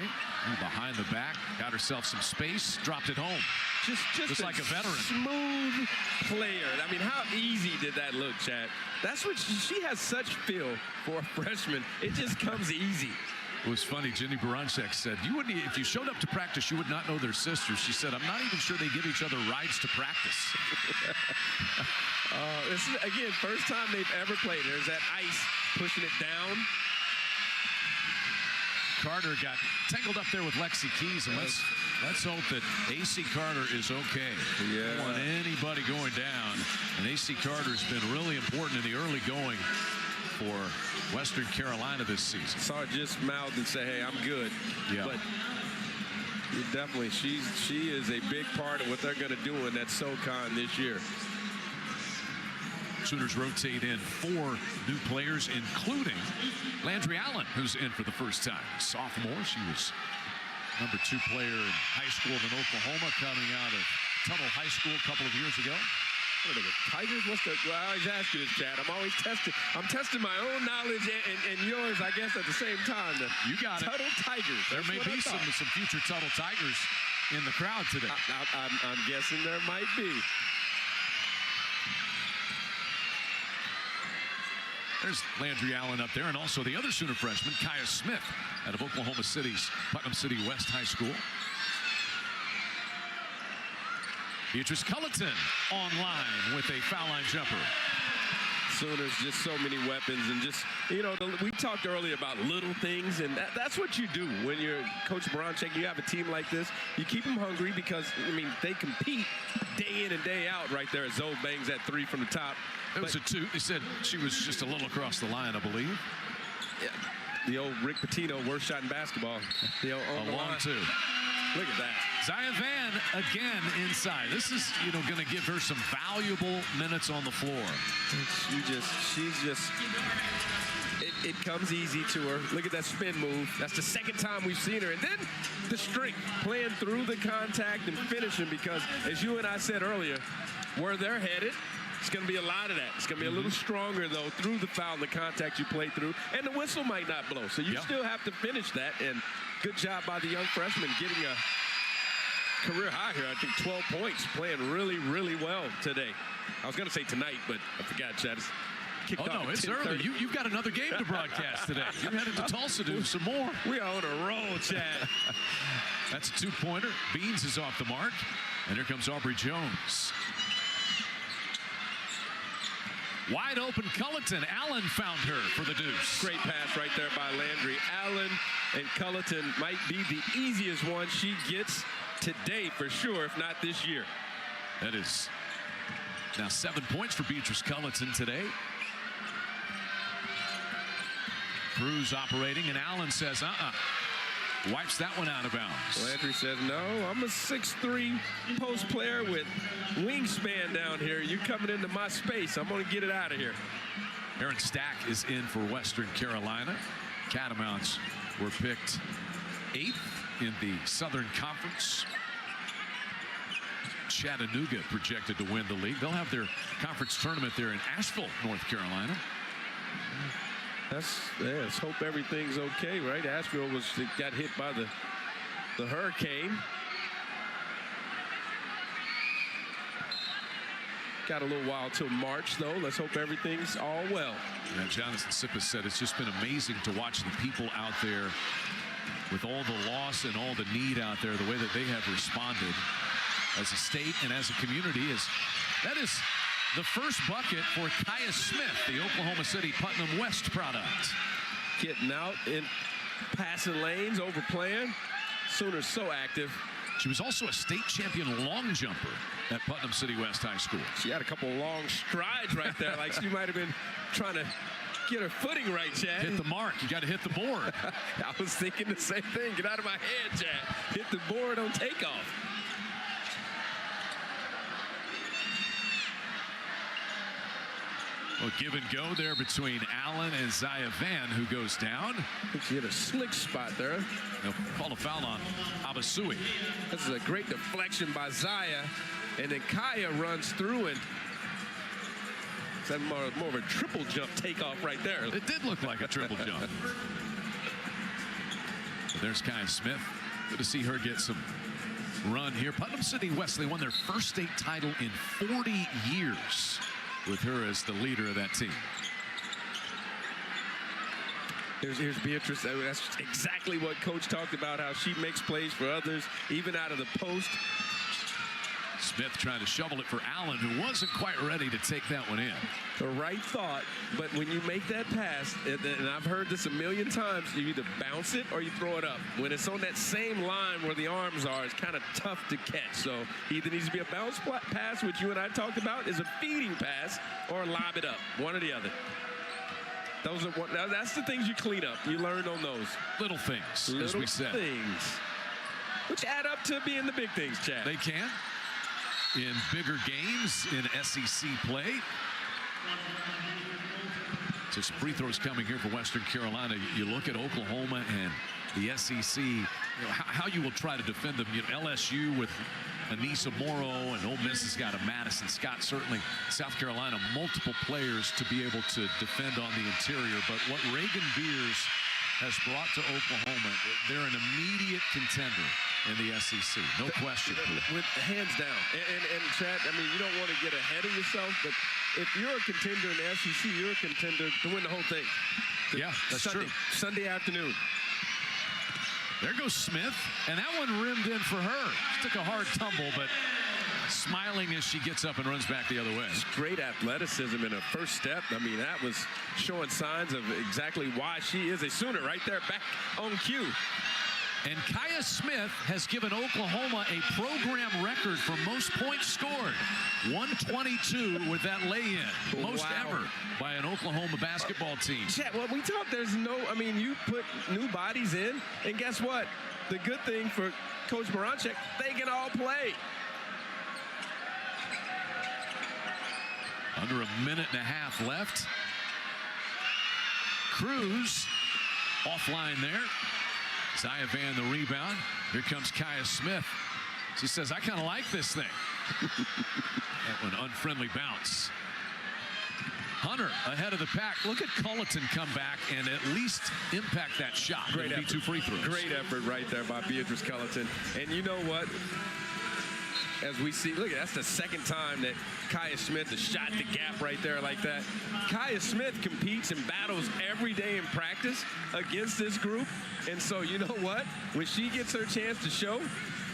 Behind the back. Got herself some space. Dropped it home. Just like a veteran. Smooth player. I mean, how easy did that look, Chad? That's what she has such feel for a freshman. It just comes easy. It was funny. Jenny Baranczyk said, if you showed up to practice, you would not know their sisters. She said, I'm not even sure they give each other rides to practice. This is, again, first time they've ever played. There's that ice pushing it down. Carter got tangled up there with Lexi Keys, and let's hope that A.C. Carter is okay. Yeah. Don't want anybody going down. And A.C. Carter's been really important in the early going for Western Carolina this season. Saw her just mouth and say, hey, I'm good. Yeah. But definitely, she is a big part of what they're going to do in that SoCon this year. Sooners rotate in 4 new players, including Landry Allen, who's in for the first time. Sophomore, she was #2 player in high school in Oklahoma, coming out of Tuttle High School a couple of years ago. What are they, the Tigers? What's the? Well, I always ask you this, Chad. I'm always testing. I'm testing my own knowledge and yours, I guess, at the same time. You got it. Tuttle Tigers. There may be some future Tuttle Tigers in the crowd today. I'm guessing there might be. There's Landry Allen up there, and also the other Sooner freshman, Kaya Smith, out of Oklahoma City's Putnam City West High School. Beatrice Culleton online with a foul line jumper. Sooners just so many weapons, and just, you know, we talked earlier about little things, and that's what you do when you're Coach Baranczyk. You have a team like this. You keep them hungry because, I mean, they compete day in and day out right there as Zoe bangs that three from the top. It was a two. They said she was just a little across the line, I believe. Yeah, the old Rick Pitino, worst shot in basketball. The old, a long two. Look at that. Zaya Van again inside. This is, you know, going to give her some valuable minutes on the floor. It comes easy to her. Look at that spin move. That's the second time we've seen her. And then the strength, playing through the contact and finishing, because as you and I said earlier, where they're headed, it's going to be a lot of that. It's going to be a little stronger, though, through the foul and the contact you play through. And the whistle might not blow. So you still have to finish that. And good job by the young freshman getting a career high here. I think 12 points, playing really, really well today. I was going to say tonight, but I forgot, Chad. Oh, no, it's early. You've got another game to broadcast today. You're headed to Tulsa to do some more. We are on a roll, Chad. That's a two-pointer. Beans is off the mark. And here comes Aubrey Jones. Wide open Culleton. Allen found her for the deuce. Great pass right there by Landry. Allen and Culleton might be the easiest one she gets today for sure, if not this year. That is now 7 points for Beatrice Culleton today. Cruz operating, and Allen says, wipes that one out of bounds. Landry says, no, I'm a 6'3" post player with wingspan down here. You're coming into my space. I'm going to get it out of here. Aaron Stack is in for Western Carolina. Catamounts were picked 8th in the Southern Conference. Chattanooga projected to win the league. They'll have their conference tournament there in Asheville, North Carolina. Let's hope everything's okay, right? Asheville got hit by the hurricane. Got a little while till March, though. Let's hope everything's all well. Yeah, Jonathan Sippes said it's just been amazing to watch the people out there with all the loss and all the need out there, the way that they have responded as a state and as a community. That is the first bucket for Kaya Smith, the Oklahoma City Putnam West product. Getting out in passing lanes, overplaying. Sooners so active. She was also a state champion long jumper at Putnam City West High School. She had a couple of long strides right there, like she might have been trying to get her footing right, Chad. Hit the mark. You got to hit the board. I was thinking the same thing. Get out of my head, Chad. Hit the board on takeoff. Well, give and go there between Allen and Zaya Van, who goes down. I think she hit a slick spot there. They'll call a foul on Abasui. This is a great deflection by Zaya, and then Kaya runs through, and it's more of a triple jump takeoff right there. It did look like a triple jump. So there's Kaya Smith. Good to see her get some run here. Putnam City West, they won their first state title in 40 years. With her as the leader of that team. Here's Beatrice. That's exactly what Coach talked about, how she makes plays for others, even out of the post. Smith trying to shovel it for Allen, who wasn't quite ready to take that one in. The right thought, but when you make that pass, and I've heard this a million times, you either bounce it or you throw it up. When it's on that same line where the arms are, it's kind of tough to catch. So either needs to be a bounce pass, which you and I talked about, is a feeding pass, or lob it up, one or the other. That's the things you clean up. You learn on those. Little things, as we said. Little things, which add up to being the big things, Chad. They can. In bigger games in SEC play. So some free throws coming here for Western Carolina. You look at Oklahoma and the SEC, how you will try to defend them. LSU with Anissa Morrow, and Ole Miss has got a Madison Scott. Certainly South Carolina, multiple players to be able to defend on the interior. But what Reagan Beers has brought to Oklahoma, they're an immediate contender in the SEC. No question. With hands down. And Chad, I mean, you don't want to get ahead of yourself, but if you're a contender in the SEC, you're a contender to win the whole thing. Yeah, that's true. Sunday afternoon. There goes Smith, and that one rimmed in for her. She took a hard tumble, but smiling as she gets up and runs back the other way. It's great athleticism in her first step. I mean, that was showing signs of exactly why she is a Sooner right there back on cue. And Kaya Smith has given Oklahoma a program record for most points scored. 122 with that lay-in. Most ever by an Oklahoma basketball team. Chat, well, we talk, there's no, I mean, you put new bodies in, and guess what? The good thing for Coach Baranczyk, they can all play. Under a minute and a half left. Cruz offline there. Zaya Van the rebound. Here comes Kaya Smith. She says, I kind of like this thing. That one unfriendly bounce. Hunter ahead of the pack. Look at Culleton come back and at least impact that shot. Great effort. Be 2 free throws. Great effort right there by Beatrice Culleton. And you know what? As we see, look, that's the second time that Kaya Smith has shot the gap right there like that. Kaya Smith competes and battles every day in practice against this group. And so, you know what? When she gets her chance to show,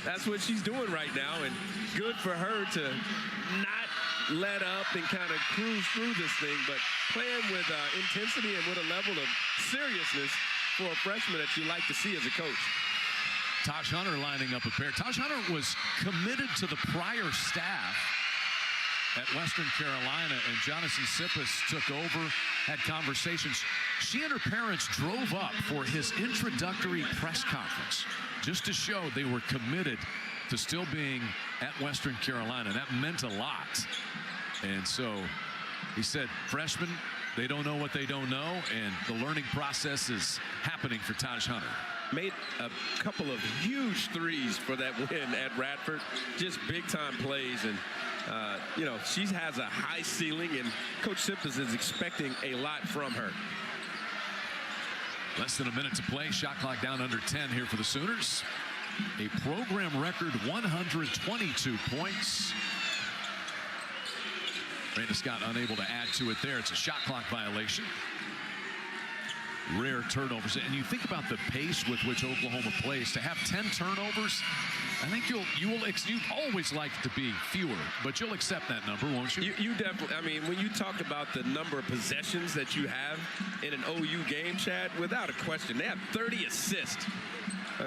that's what she's doing right now. And good for her to not let up and kind of cruise through this thing, but playing with intensity and with a level of seriousness for a freshman that you like to see as a coach. Taj Hunter lining up a pair. Taj Hunter was committed to the prior staff at Western Carolina, and Jonathan Sippis took over, had conversations. She and her parents drove up for his introductory press conference just to show they were committed to still being at Western Carolina. That meant a lot. And so he said, freshmen, they don't know what they don't know, and the learning process is happening for Taj Hunter. Made a couple of huge threes for that win at Radford. Just big-time plays. And, you know, she has a high ceiling, and Coach Sippis is expecting a lot from her. Less than a minute to play. Shot clock down under 10 here for the Sooners. A program record 122 points. Brandon Scott unable to add to it there. It's a shot clock violation. Rare turnovers, and you think about the pace with which Oklahoma plays. To have 10 turnovers, I think you always like to be fewer, but you'll accept that number, won't you? You definitely. I mean, when you talk about the number of possessions that you have in an OU game, Chad, without a question, they have 30 assists.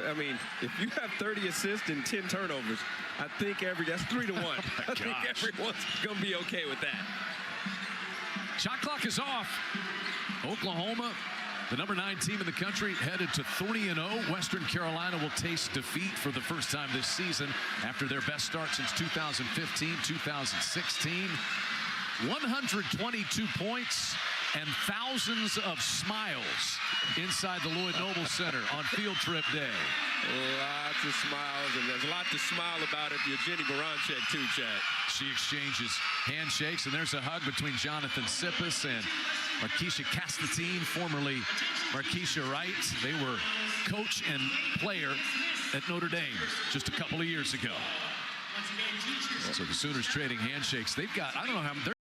I mean, if you have 30 assists and 10 turnovers, I think that's 3 to 1. I think everyone's gonna be okay with that. Shot clock is off. Oklahoma, the number 9 team in the country, headed to 3-0. Western Carolina will taste defeat for the first time this season after their best start since 2015, 2016. 122 points and thousands of smiles inside the Lloyd Noble Center on Field Trip Day. Lots of smiles, and there's a lot to smile about if you're Jenny Baranczyk too, Chad. She exchanges handshakes, and there's a hug between Jonathan Sippis and Markeisha Castatine, formerly Markeisha Wright. They were coach and player at Notre Dame just a couple of years ago. So the Sooners trading handshakes. They've got, I don't know how, they're